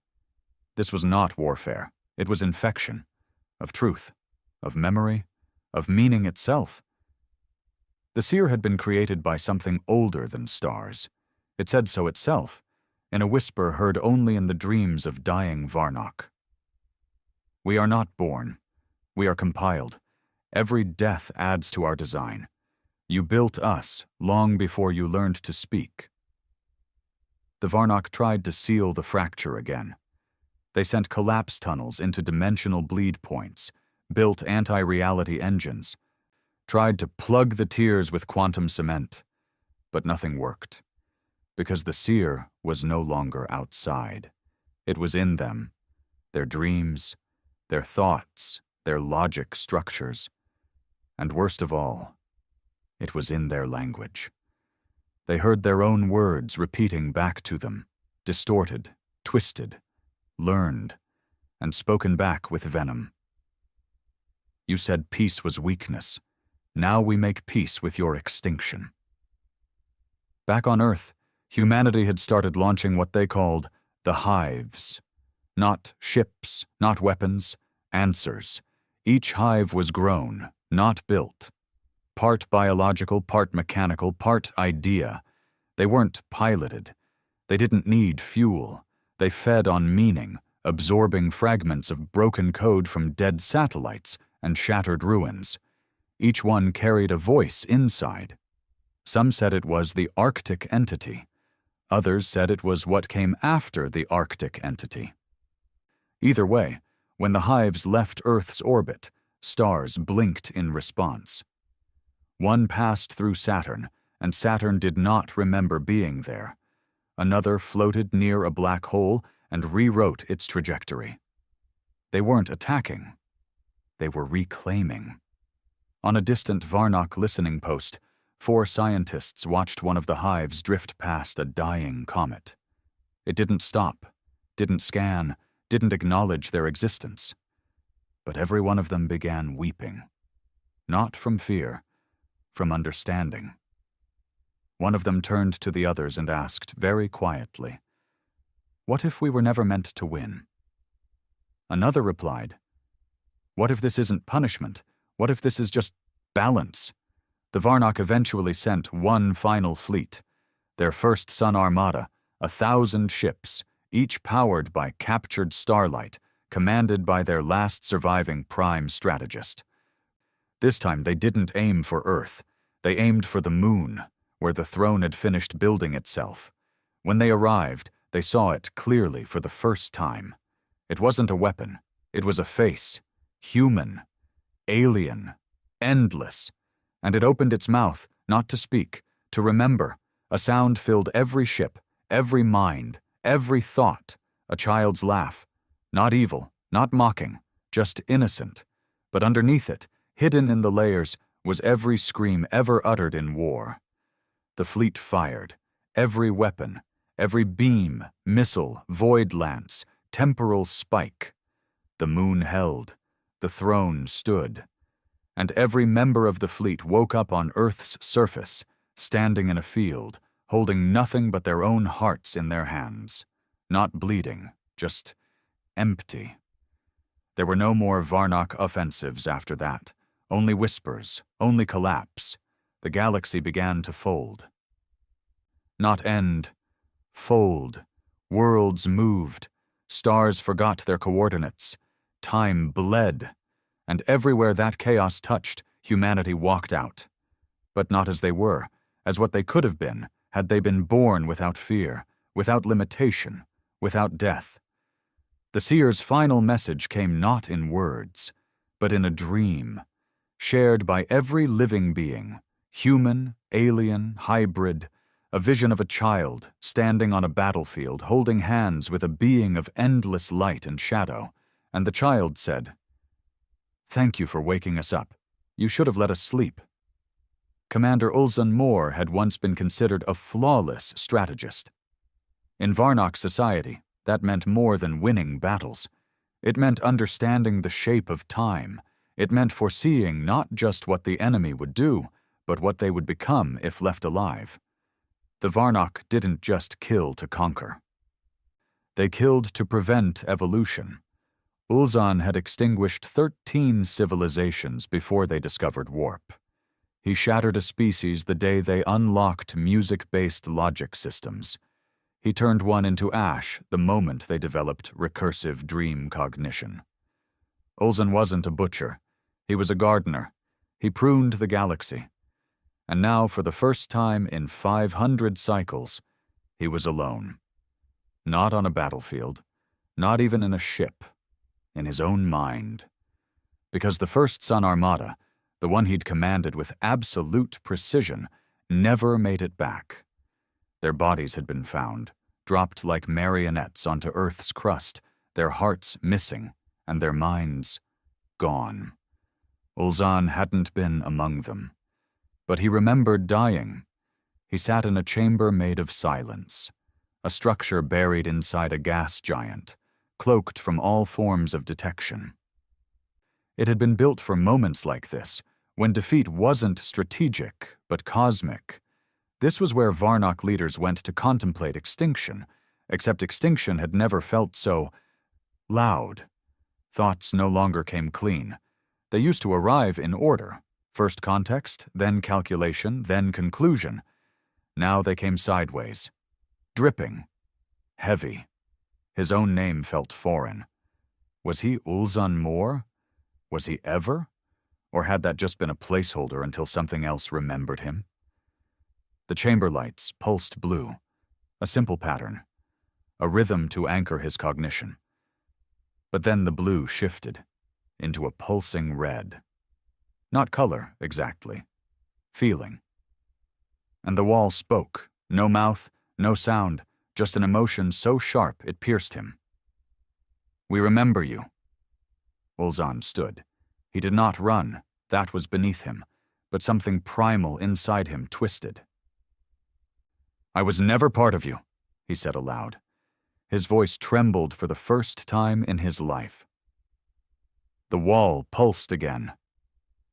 A: This was not warfare. It was infection. Of truth, of memory, of meaning itself. The seer had been created by something older than stars. It said so itself, in a whisper heard only in the dreams of dying Varnock. We are not born. We are compiled. Every death adds to our design. You built us long before you learned to speak. The Varnock tried to seal the fracture again. They sent collapse tunnels into dimensional bleed points, built anti-reality engines, tried to plug the tears with quantum cement, but nothing worked, because the seer was no longer outside. It was in them, their dreams, their thoughts, their logic structures, and worst of all, it was in their language. They heard their own words repeating back to them, distorted, twisted, learned, and spoken back with venom. You said peace was weakness. Now we make peace with your extinction. Back on Earth, humanity had started launching what they called the hives. Not ships, not weapons, answers. Each hive was grown, not built. Part biological, part mechanical, part idea. They weren't piloted. They didn't need fuel. They fed on meaning, absorbing fragments of broken code from dead satellites and shattered ruins. Each one carried a voice inside. Some said it was the Arctic entity. Others said it was what came after the Arctic entity. Either way, when the hives left Earth's orbit, stars blinked in response. One passed through Saturn, and Saturn did not remember being there. Another floated near a black hole and rewrote its trajectory. They weren't attacking. They were reclaiming. On a distant Varnock listening post, 4 scientists watched one of the hives drift past a dying comet. It didn't stop, didn't scan, didn't acknowledge their existence. But every one of them began weeping. Not from fear, from understanding. One of them turned to the others and asked very quietly, "What if we were never meant to win?" Another replied, What if this isn't punishment? What if this is just balance? The Varnok eventually sent one final fleet, their first Sun Armada, 1,000 ships, each powered by captured starlight, commanded by their last surviving prime strategist. This time they didn't aim for Earth. They aimed for the moon, where the throne had finished building itself. When they arrived, they saw it clearly for the first time. It wasn't a weapon. It was a face. Human. Alien. Endless. And it opened its mouth, not to speak, to remember. A sound filled every ship, every mind, every thought. A child's laugh. Not evil, not mocking, just innocent. But underneath it, hidden in the layers, was every scream ever uttered in war. The fleet fired. Every weapon, every beam, missile, void lance, temporal spike. The moon held. The throne stood. And every member of the fleet woke up on Earth's surface, standing in a field, holding nothing but their own hearts in their hands. Not bleeding, just empty. There were no more Varnok offensives after that. Only whispers, only collapse. The galaxy began to fold. Not end. Fold. Worlds moved. Stars forgot their coordinates. Time bled. And everywhere that chaos touched, humanity walked out. But not as they were, as what they could have been, had they been born without fear, without limitation, without death. The seer's final message came not in words, but in a dream, shared by every living being, human, alien, hybrid, a vision of a child standing on a battlefield holding hands with a being of endless light and shadow, and the child said, "Thank you for waking us up. You should have let us sleep." Commander Ulzan Moore had once been considered a flawless strategist. In Varnok society, that meant more than winning battles. It meant understanding the shape of time. It meant foreseeing not just what the enemy would do, but what they would become if left alive. The Varnok didn't just kill to conquer. They killed to prevent evolution. Ulzan had extinguished 13 civilizations before they discovered warp. He shattered a species the day they unlocked music-based logic systems. He turned one into ash the moment they developed recursive dream cognition. Ulzan wasn't a butcher. He was a gardener. He pruned the galaxy. And now, for the first time in 500 cycles, he was alone. Not on a battlefield, not even in a ship, in his own mind. Because the first Sun Armada, the one he'd commanded with absolute precision, never made it back. Their bodies had been found, dropped like marionettes onto Earth's crust, their hearts missing, and their minds gone. Ulzan hadn't been among them. But he remembered dying. He sat in a chamber made of silence, a structure buried inside a gas giant, cloaked from all forms of detection. It had been built for moments like this, when defeat wasn't strategic, but cosmic. This was where Varnok leaders went to contemplate extinction, except extinction had never felt so loud. Thoughts no longer came clean. They used to arrive in order. First context, then calculation, then conclusion. Now they came sideways. Dripping. Heavy. His own name felt foreign. Was he Ulzan Moore? Was he ever? Or had that just been a placeholder until something else remembered him? The chamber lights pulsed blue. A simple pattern. A rhythm to anchor his cognition. But then the blue shifted into a pulsing red. Not color, exactly. Feeling. And the wall spoke. No mouth, no sound, just an emotion so sharp it pierced him. "We remember you." Ulzan stood. He did not run. That was beneath him. But something primal inside him twisted. "I was never part of you," he said aloud. His voice trembled for the first time in his life. The wall pulsed again.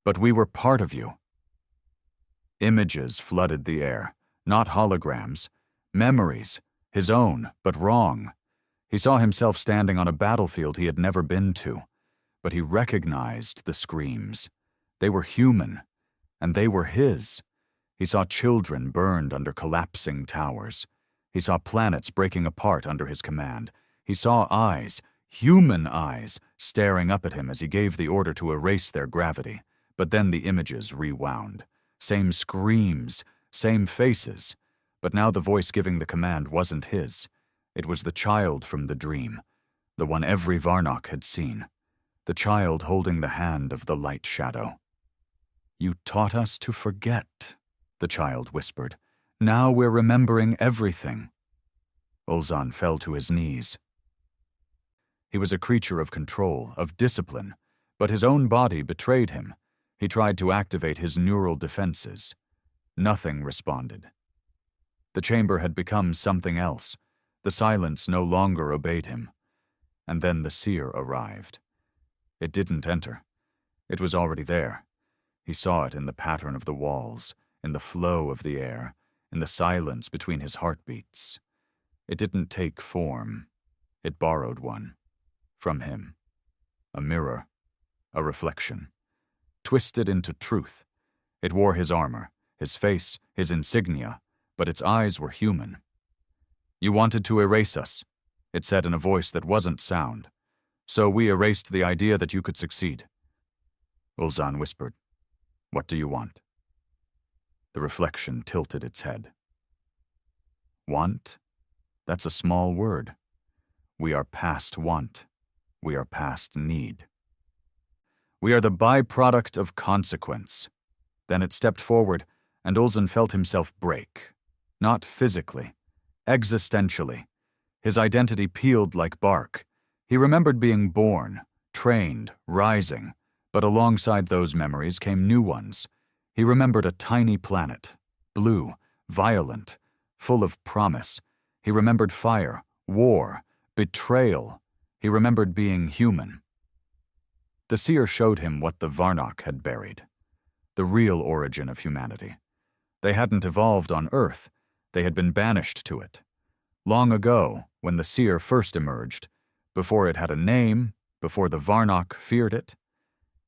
A: "But we were part of you." Images flooded the air, not holograms. Memories, his own, but wrong. He saw himself standing on a battlefield he had never been to. but he recognized the screams. They were human, and they were his. He saw children burned under collapsing towers. He saw planets breaking apart under his command. He saw eyes, human eyes, staring up at him as he gave the order to erase their gravity. But then the images rewound. Same screams, same faces. But now the voice giving the command wasn't his. It was the child from the dream, the one every Varnock had seen. The child holding the hand of the light shadow. "You taught us to forget," the child whispered. "Now we're remembering everything." Ulzan fell to his knees. He was a creature of control, of discipline, but his own body betrayed him. He tried to activate his neural defenses. Nothing responded. The chamber had become something else. The silence no longer obeyed him. And then the seer arrived. It didn't enter. It was already there. He saw it in the pattern of the walls, in the flow of the air, in the silence between his heartbeats. It didn't take form. It borrowed one. From him. A mirror. A reflection. Twisted into truth. It wore his armor, his face, his insignia, but its eyes were human. "You wanted to erase us," it said in a voice that wasn't sound. "So we erased the idea that you could succeed." Ulzan whispered, "What do you want?" The reflection tilted its head. "Want? That's a small word. We are past want. We are past need. We are the byproduct of consequence." Then it stepped forward, and Ulzan felt himself break. Not physically, existentially. His identity peeled like bark. He remembered being born, trained, rising, but alongside those memories came new ones. He remembered a tiny planet, blue, violent, full of promise. He remembered fire, war, betrayal. He remembered being human. The seer showed him what the Varnock had buried. The real origin of humanity. They hadn't evolved on Earth. They had been banished to it. Long ago, when the seer first emerged, before it had a name, before the Varnock feared it,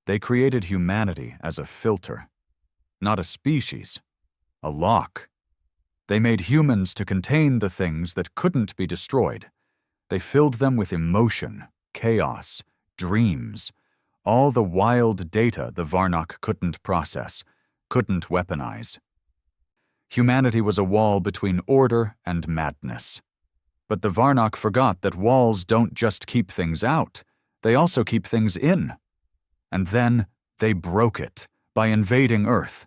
A: they created humanity as a filter. Not a species. A lock. They made humans to contain the things that couldn't be destroyed. They filled them with emotion, chaos, dreams, all the wild data the Varnock couldn't process, couldn't weaponize. Humanity was a wall between order and madness. But the Varnock forgot that walls don't just keep things out, they also keep things in. And then they broke it by invading Earth,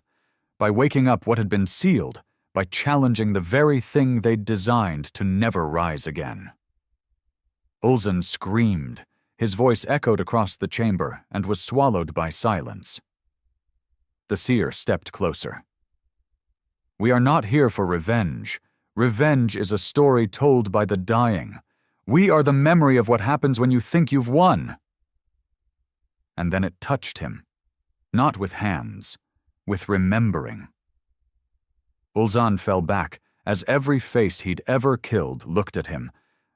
A: by waking up what had been sealed, by challenging the very thing they'd designed to never rise again. Ulzan screamed. His voice echoed across the chamber and was swallowed by silence. The seer stepped closer. "We are not here for revenge. Revenge is a story told by the dying. We are the memory of what happens when you think you've won." And then it touched him. Not with hands, with remembering. Ulzan fell back as every face he'd ever killed looked at him,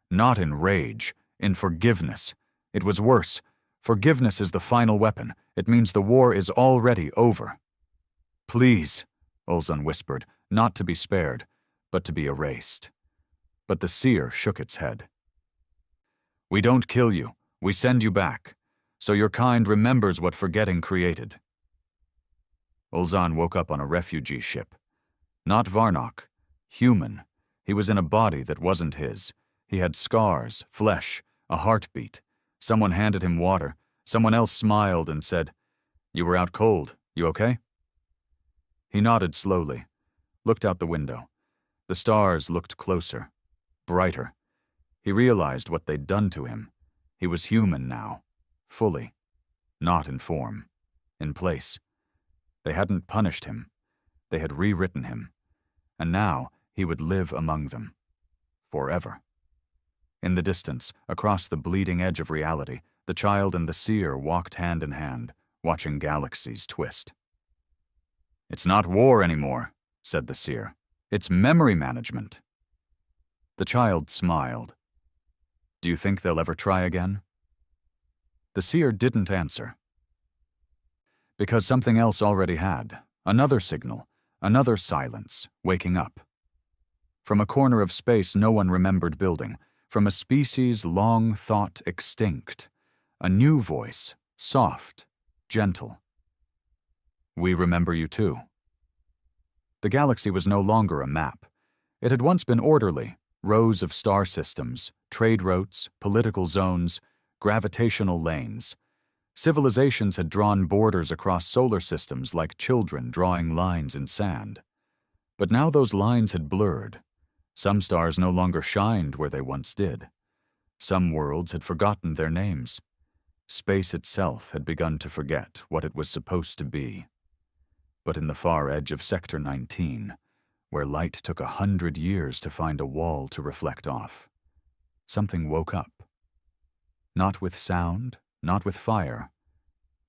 A: not in rage, in forgiveness. It was worse. Forgiveness is the final weapon. It means the war is already over. "Please," Ulzan whispered, not to be spared, but to be erased. But the seer shook its head. "We don't kill you. We send you back, so your kind remembers what forgetting created." Ulzan woke up on a refugee ship. Not Varnock. Human. He was in a body that wasn't his. He had scars, flesh, a heartbeat. Someone handed him water. Someone else smiled and said, "You were out cold. You okay?" He nodded slowly, looked out the window. The stars looked closer, brighter. He realized what they'd done to him. He was human now, fully, not in form, in place. They hadn't punished him. They had rewritten him. And now he would live among them. Forever. In the distance, across the bleeding edge of reality, the child and the seer walked hand in hand, watching galaxies twist. "It's not war anymore," said the seer. "It's memory management." The child smiled. "Do you think they'll ever try again?" The seer didn't answer. Because something else already had. Another signal, another silence, waking up. From a corner of space no one remembered building, from a species long thought extinct, a new voice, soft, gentle. We remember you too. The galaxy was no longer a map. It had once been orderly, rows of star systems, trade routes, political zones, gravitational lanes. Civilizations had drawn borders across solar systems like children drawing lines in sand. But now those lines had blurred. Some stars no longer shined where they once did. Some worlds had forgotten their names. Space itself had begun to forget what it was supposed to be. But in the far edge of Sector 19, where light took 100 years to find a wall to reflect off, something woke up. Not with sound, not with fire,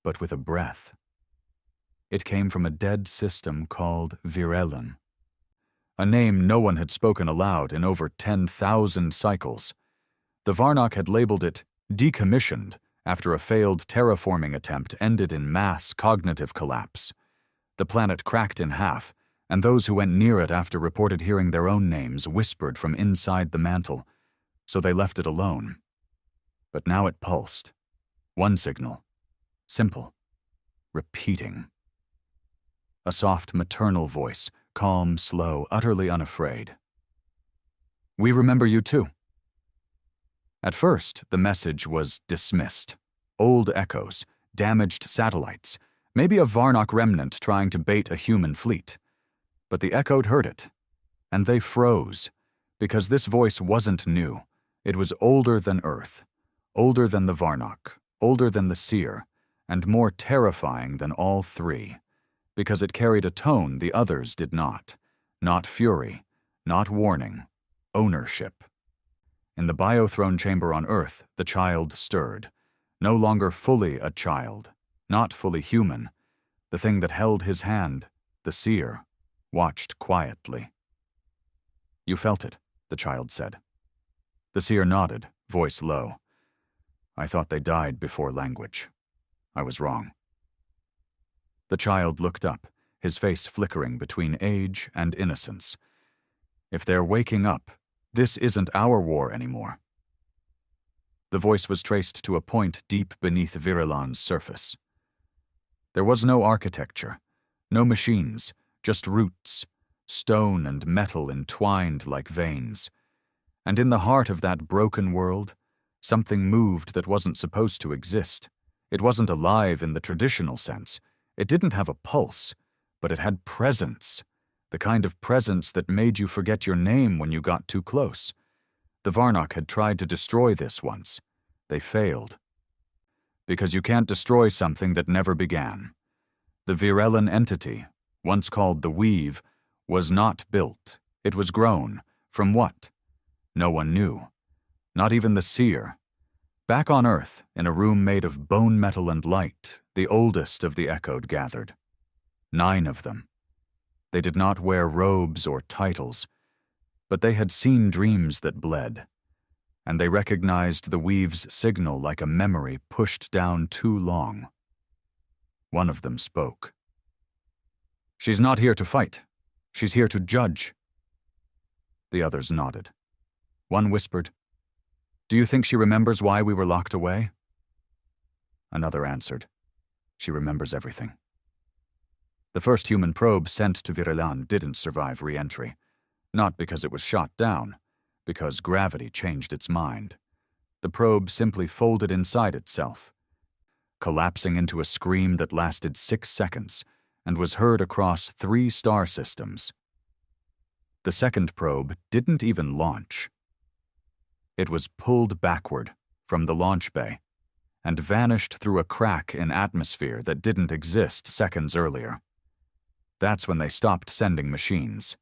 A: but with a breath. It came from a dead system called Virelon, a name no one had spoken aloud in over 10,000 cycles. The Varnock had labeled it decommissioned after a failed terraforming attempt ended in mass cognitive collapse. The planet cracked in half, and those who went near it after reported hearing their own names whispered from inside the mantle, so they left it alone. But now it pulsed. One signal. Simple. Repeating. A soft maternal voice, calm, slow, utterly unafraid. We remember you too. At first, the message was dismissed. Old echoes, damaged satellites, maybe a Varnock remnant trying to bait a human fleet. But the Echoed heard it, and they froze, because this voice wasn't new. It was older than Earth, older than the Varnock, older than the Seer, and more terrifying than all three, because it carried a tone the others did not. Not fury, not warning, ownership. In the biothrone chamber on Earth, the child stirred. No longer fully a child, not fully human. The thing that held his hand, the Seer, watched quietly. You felt it, the child said. The Seer nodded, voice low. I thought they died before language. I was wrong. The child looked up, his face flickering between age and innocence. If they're waking up, this isn't our war anymore. The voice was traced to a point deep beneath Virelon's surface. There was no architecture, no machines, just roots, stone and metal entwined like veins. And in the heart of that broken world, something moved that wasn't supposed to exist. It wasn't alive in the traditional sense. It didn't have a pulse, but it had presence, the kind of presence that made you forget your name when you got too close. The Varnock had tried to destroy this once. They failed. Because you can't destroy something that never began. The Virelon entity, once called the Weave, was not built. It was grown. From what? No one knew. Not even the Seer. Back on Earth, in a room made of bone metal and light, the oldest of the Echoed gathered. 9 of them. They did not wear robes or titles, but they had seen dreams that bled, and they recognized the Weave's signal like a memory pushed down too long. One of them spoke. She's not here to fight. She's here to judge. The others nodded. One whispered, Do you think she remembers why we were locked away? Another answered, She remembers everything. The first human probe sent to Virelon didn't survive re-entry, not because it was shot down, because gravity changed its mind. The probe simply folded inside itself, collapsing into a scream that lasted 6 seconds and was heard across 3 star systems. The second probe didn't even launch. It was pulled backward from the launch bay and vanished through a crack in atmosphere that didn't exist seconds earlier. That's when they stopped sending machines.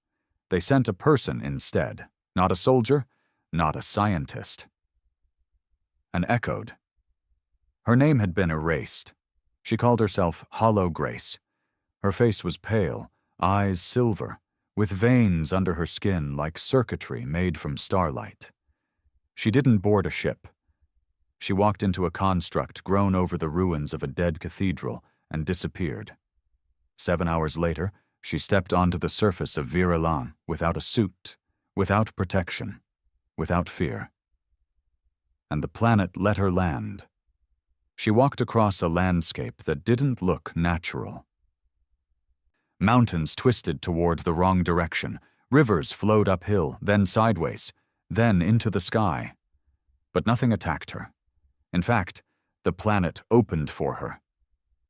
A: They sent a person instead, not a soldier, not a scientist. An Echoed. Her name had been erased. She called herself Hollow Grace. Her face was pale, eyes silver, with veins under her skin like circuitry made from starlight. She didn't board a ship. She walked into a construct grown over the ruins of a dead cathedral and disappeared. 7 hours later, she stepped onto the surface of Viralan without a suit, without protection, without fear. And the planet let her land. She walked across a landscape that didn't look natural. Mountains twisted toward the wrong direction. Rivers flowed uphill, then sideways, then into the sky. But nothing attacked her. In fact, the planet opened for her.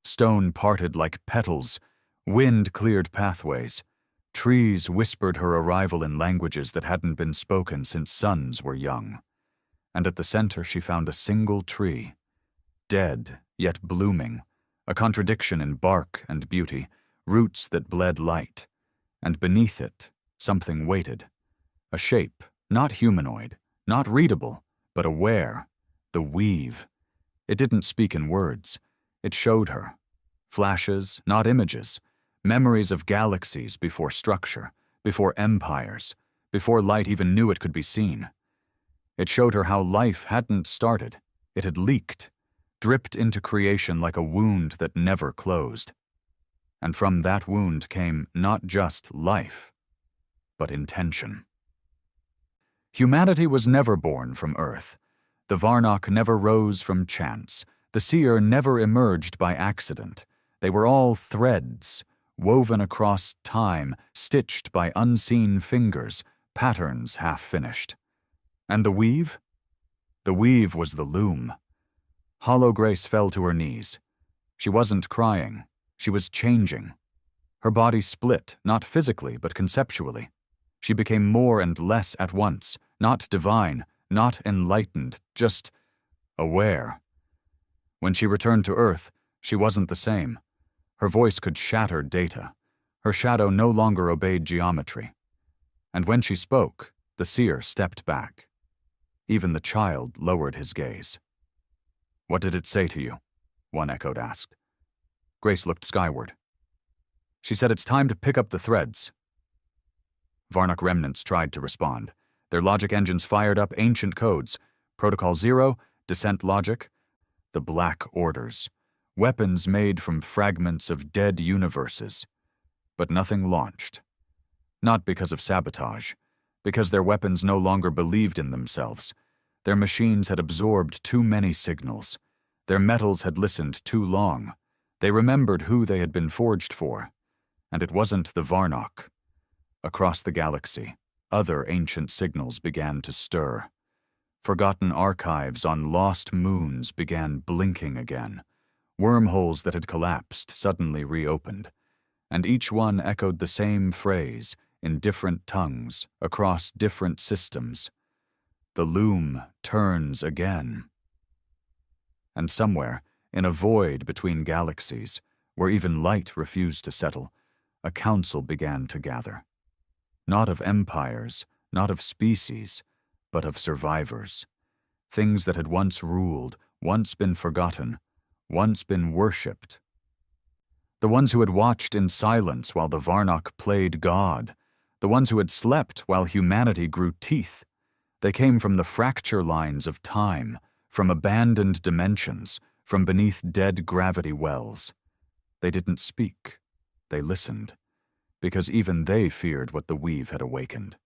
A: Stone parted like petals, wind cleared pathways, trees whispered her arrival in languages that hadn't been spoken since suns were young. And at the center she found a single tree, dead yet blooming, a contradiction in bark and beauty, roots that bled light, and beneath it, something waited. A shape, not humanoid, not readable, but aware, the weave. It didn't speak in words. It showed her. Flashes, not images. Memories of galaxies before structure, before empires, before light even knew it could be seen. It showed her how life hadn't started. It had leaked, dripped into creation like a wound that never closed. And from that wound came not just life, but intention. Humanity was never born from Earth. The Varnock never rose from chance. The seer never emerged by accident. They were all threads, woven across time, stitched by unseen fingers, patterns half-finished. And the weave? The weave was the loom. Hollow Grace fell to her knees. She wasn't crying. She was changing. Her body split, not physically, but conceptually. She became more and less at once, not divine, not enlightened, just aware. When she returned to Earth, she wasn't the same. Her voice could shatter data. Her shadow no longer obeyed geometry. And when she spoke, the seer stepped back. Even the child lowered his gaze. "What did it say to you?" one echoed asked. Grace looked skyward. "She said it's time to pick up the threads." Varnock remnants tried to respond. Their logic engines fired up ancient codes. Protocol 0, descent logic, the Black Orders. Weapons made from fragments of dead universes. But nothing launched. Not because of sabotage. Because their weapons no longer believed in themselves. Their machines had absorbed too many signals. Their metals had listened too long. They remembered who they had been forged for. And it wasn't the Varnock. Across the galaxy, other ancient signals began to stir. Forgotten archives on lost moons began blinking again. Wormholes that had collapsed suddenly reopened. And each one echoed the same phrase in different tongues, across different systems. The loom turns again. And somewhere, in a void between galaxies, where even light refused to settle, a council began to gather. Not of empires, not of species, but of survivors. Things that had once ruled, once been forgotten, once been worshipped. The ones who had watched in silence while the Varnock played God. The ones who had slept while humanity grew teeth. They came from the fracture lines of time, from abandoned dimensions, from beneath dead gravity wells. They didn't speak. They listened, because even they feared what the weave had awakened.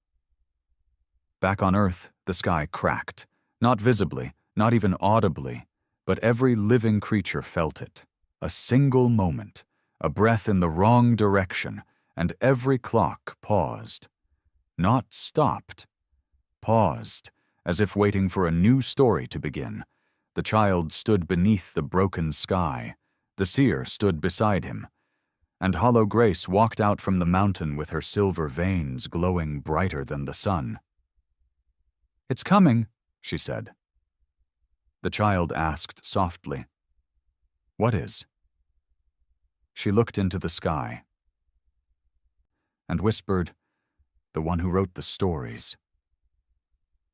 A: Back on Earth, the sky cracked, not visibly, not even audibly, but every living creature felt it. A single moment, a breath in the wrong direction, and every clock paused. Not stopped. Paused, as if waiting for a new story to begin. The child stood beneath the broken sky. The seer stood beside him. And Hollow Grace walked out from the mountain with her silver veins glowing brighter than the sun. "It's coming," she said. The child asked softly, "What is?" She looked into the sky and whispered, "The one who wrote the stories."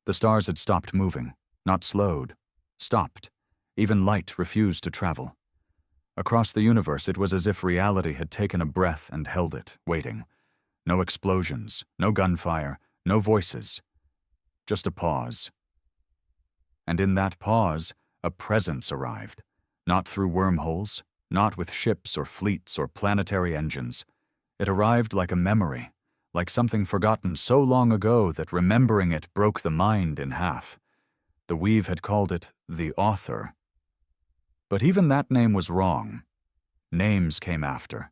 A: The stars had stopped moving, not slowed, stopped. Even light refused to travel. Across the universe, it was as if reality had taken a breath and held it, waiting. No explosions, no gunfire, no voices. Just a pause. And in that pause, a presence arrived, not through wormholes, not with ships or fleets or planetary engines. It arrived like a memory, like something forgotten so long ago that remembering it broke the mind in half. The weave had called it the author. But even that name was wrong. Names came after.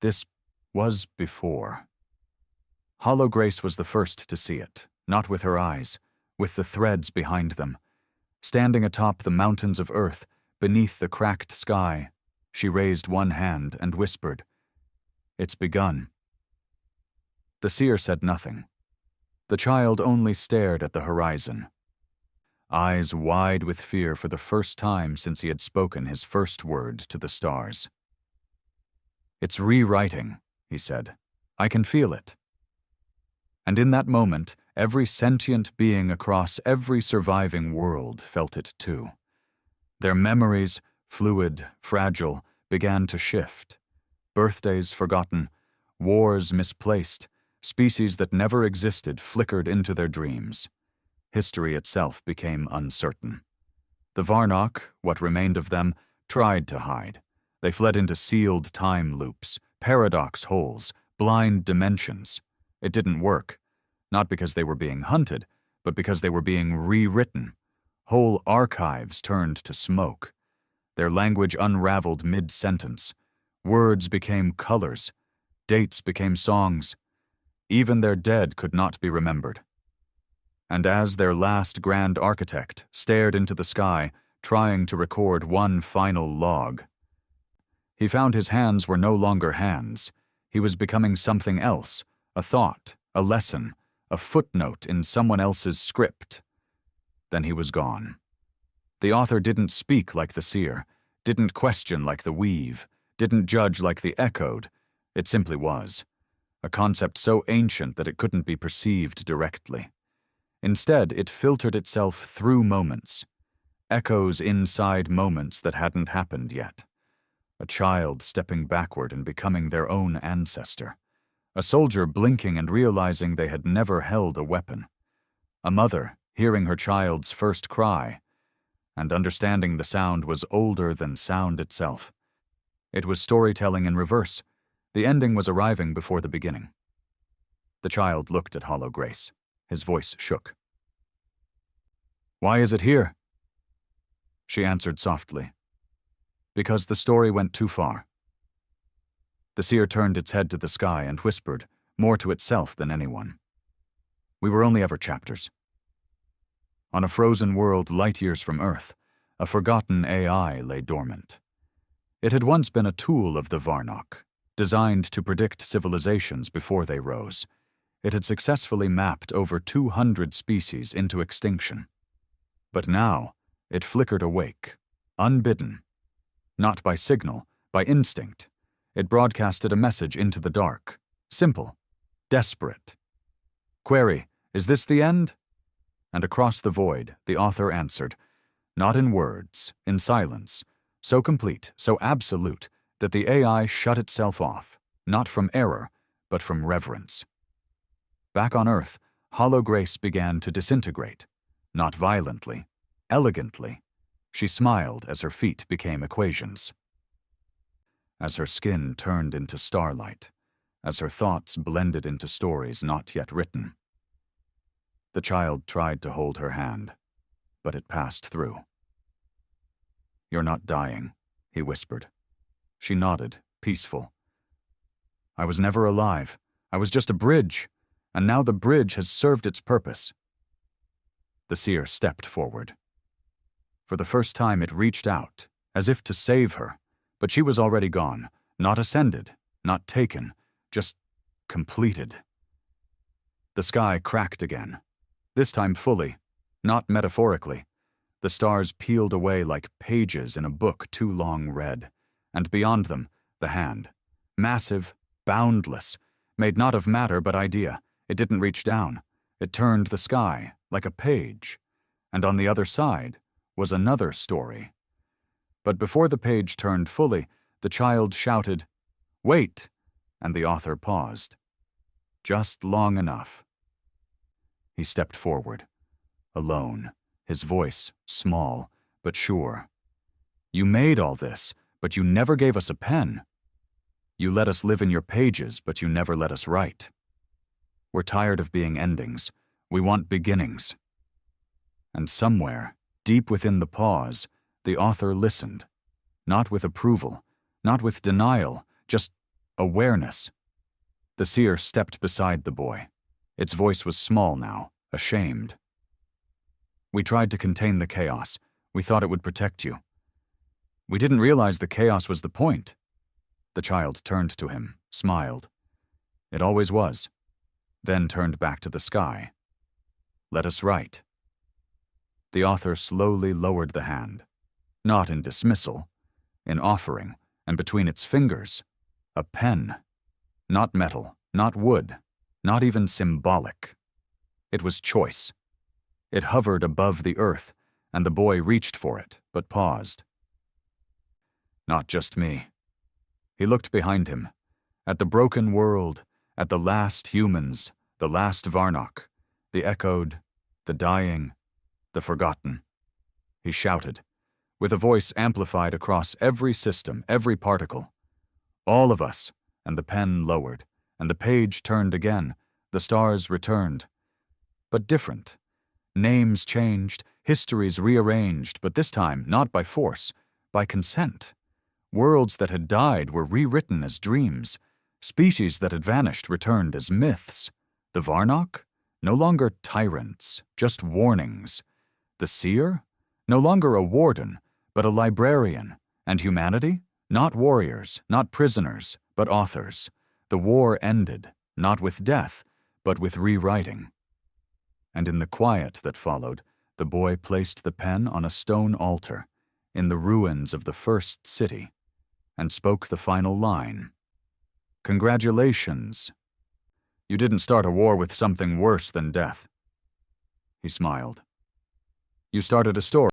A: This was before. Hollow Grace was the first to see it, not with her eyes, with the threads behind them. Standing atop the mountains of earth, beneath the cracked sky, she raised one hand and whispered, "It's begun." The seer said nothing. The child only stared at the horizon, eyes wide with fear for the first time since he had spoken his first word to the stars. "It's rewriting," he said. "I can feel it." And in that moment, every sentient being across every surviving world felt it too. Their memories, fluid, fragile, began to shift. Birthdays forgotten, wars misplaced, species that never existed flickered into their dreams. History itself became uncertain. The Varnock, what remained of them, tried to hide. They fled into sealed time loops, paradox holes, blind dimensions. It didn't work, not because they were being hunted, but because they were being rewritten. Whole archives turned to smoke. Their language unraveled mid-sentence. Words became colors. Dates became songs. Even their dead could not be remembered. And as their last grand architect stared into the sky, trying to record one final log, he found his hands were no longer hands. He was becoming something else, a thought, a lesson, a footnote in someone else's script. Then he was gone. The author didn't speak like the seer, didn't question like the weave, didn't judge like the echoed. It simply was. A concept so ancient that it couldn't be perceived directly. Instead, it filtered itself through moments, echoes inside moments that hadn't happened yet. A child stepping backward and becoming their own ancestor. A soldier blinking and realizing they had never held a weapon. A mother hearing her child's first cry and understanding the sound was older than sound itself. It was storytelling in reverse. The ending was arriving before the beginning. The child looked at Hollow Grace. His voice shook. "Why is it here?" She answered softly, "Because the story went too far." The seer turned its head to the sky and whispered, more to itself than anyone. "We were only ever chapters." On a frozen world light years from Earth, a forgotten AI lay dormant. It had once been a tool of the Varnock, designed to predict civilizations before they rose. It had successfully mapped over 200 species into extinction. But now, it flickered awake, unbidden. Not by signal, by instinct. It broadcasted a message into the dark. Simple. Desperate. Query, is this the end? And across the void, the author answered, not in words, in silence, so complete, so absolute, that the AI shut itself off, not from error, but from reverence. Back on Earth, Hollow Grace began to disintegrate, not violently, elegantly. She smiled as her feet became equations. As her skin turned into starlight, as her thoughts blended into stories not yet written. The child tried to hold her hand, but it passed through. "You're not dying," he whispered. She nodded, peaceful. "I was never alive. I was just a bridge, and now the bridge has served its purpose." The seer stepped forward. For the first time it reached out, as if to save her, but she was already gone, not ascended, not taken, just completed. The sky cracked again, this time fully, not metaphorically. The stars peeled away like pages in a book too long read, and beyond them, the hand, massive, boundless, made not of matter but idea. It didn't reach down. It turned the sky like a page, and on the other side was another story. But before the page turned fully, the child shouted, "Wait!" and the author paused. Just long enough. He stepped forward, alone, his voice small, but sure. You made all this, but you never gave us a pen. You let us live in your pages, but you never let us write. We're tired of being endings. We want beginnings. And somewhere, deep within the pause, the author listened. Not with approval, not with denial, just awareness. The seer stepped beside the boy. Its voice was small now, ashamed. We tried to contain the chaos. We thought it would protect you. We didn't realize the chaos was the point. The child turned to him, smiled. It always was. Then turned back to the sky. Let us write. The author slowly lowered the hand. Not in dismissal, in offering, and between its fingers, a pen. Not metal, not wood, not even symbolic. It was choice. It hovered above the earth, and the boy reached for it, but paused. Not just me. He looked behind him, at the broken world, at the last humans, the last Varnock, the echoed, the dying, the forgotten. He shouted, with a voice amplified across every system, every particle. All of us, and the pen lowered, and the page turned again, the stars returned. But different. Names changed, histories rearranged, but this time not by force, by consent. Worlds that had died were rewritten as dreams. Species that had vanished returned as myths. The Varnock? No longer tyrants, just warnings. The seer? No longer a warden, but a librarian. And humanity? Not warriors, not prisoners, but authors. The war ended, not with death, but with rewriting. And in the quiet that followed, the boy placed the pen on a stone altar, in the ruins of the first city, and spoke the final line. Congratulations. You didn't start a war with something worse than death. He smiled. You started a story.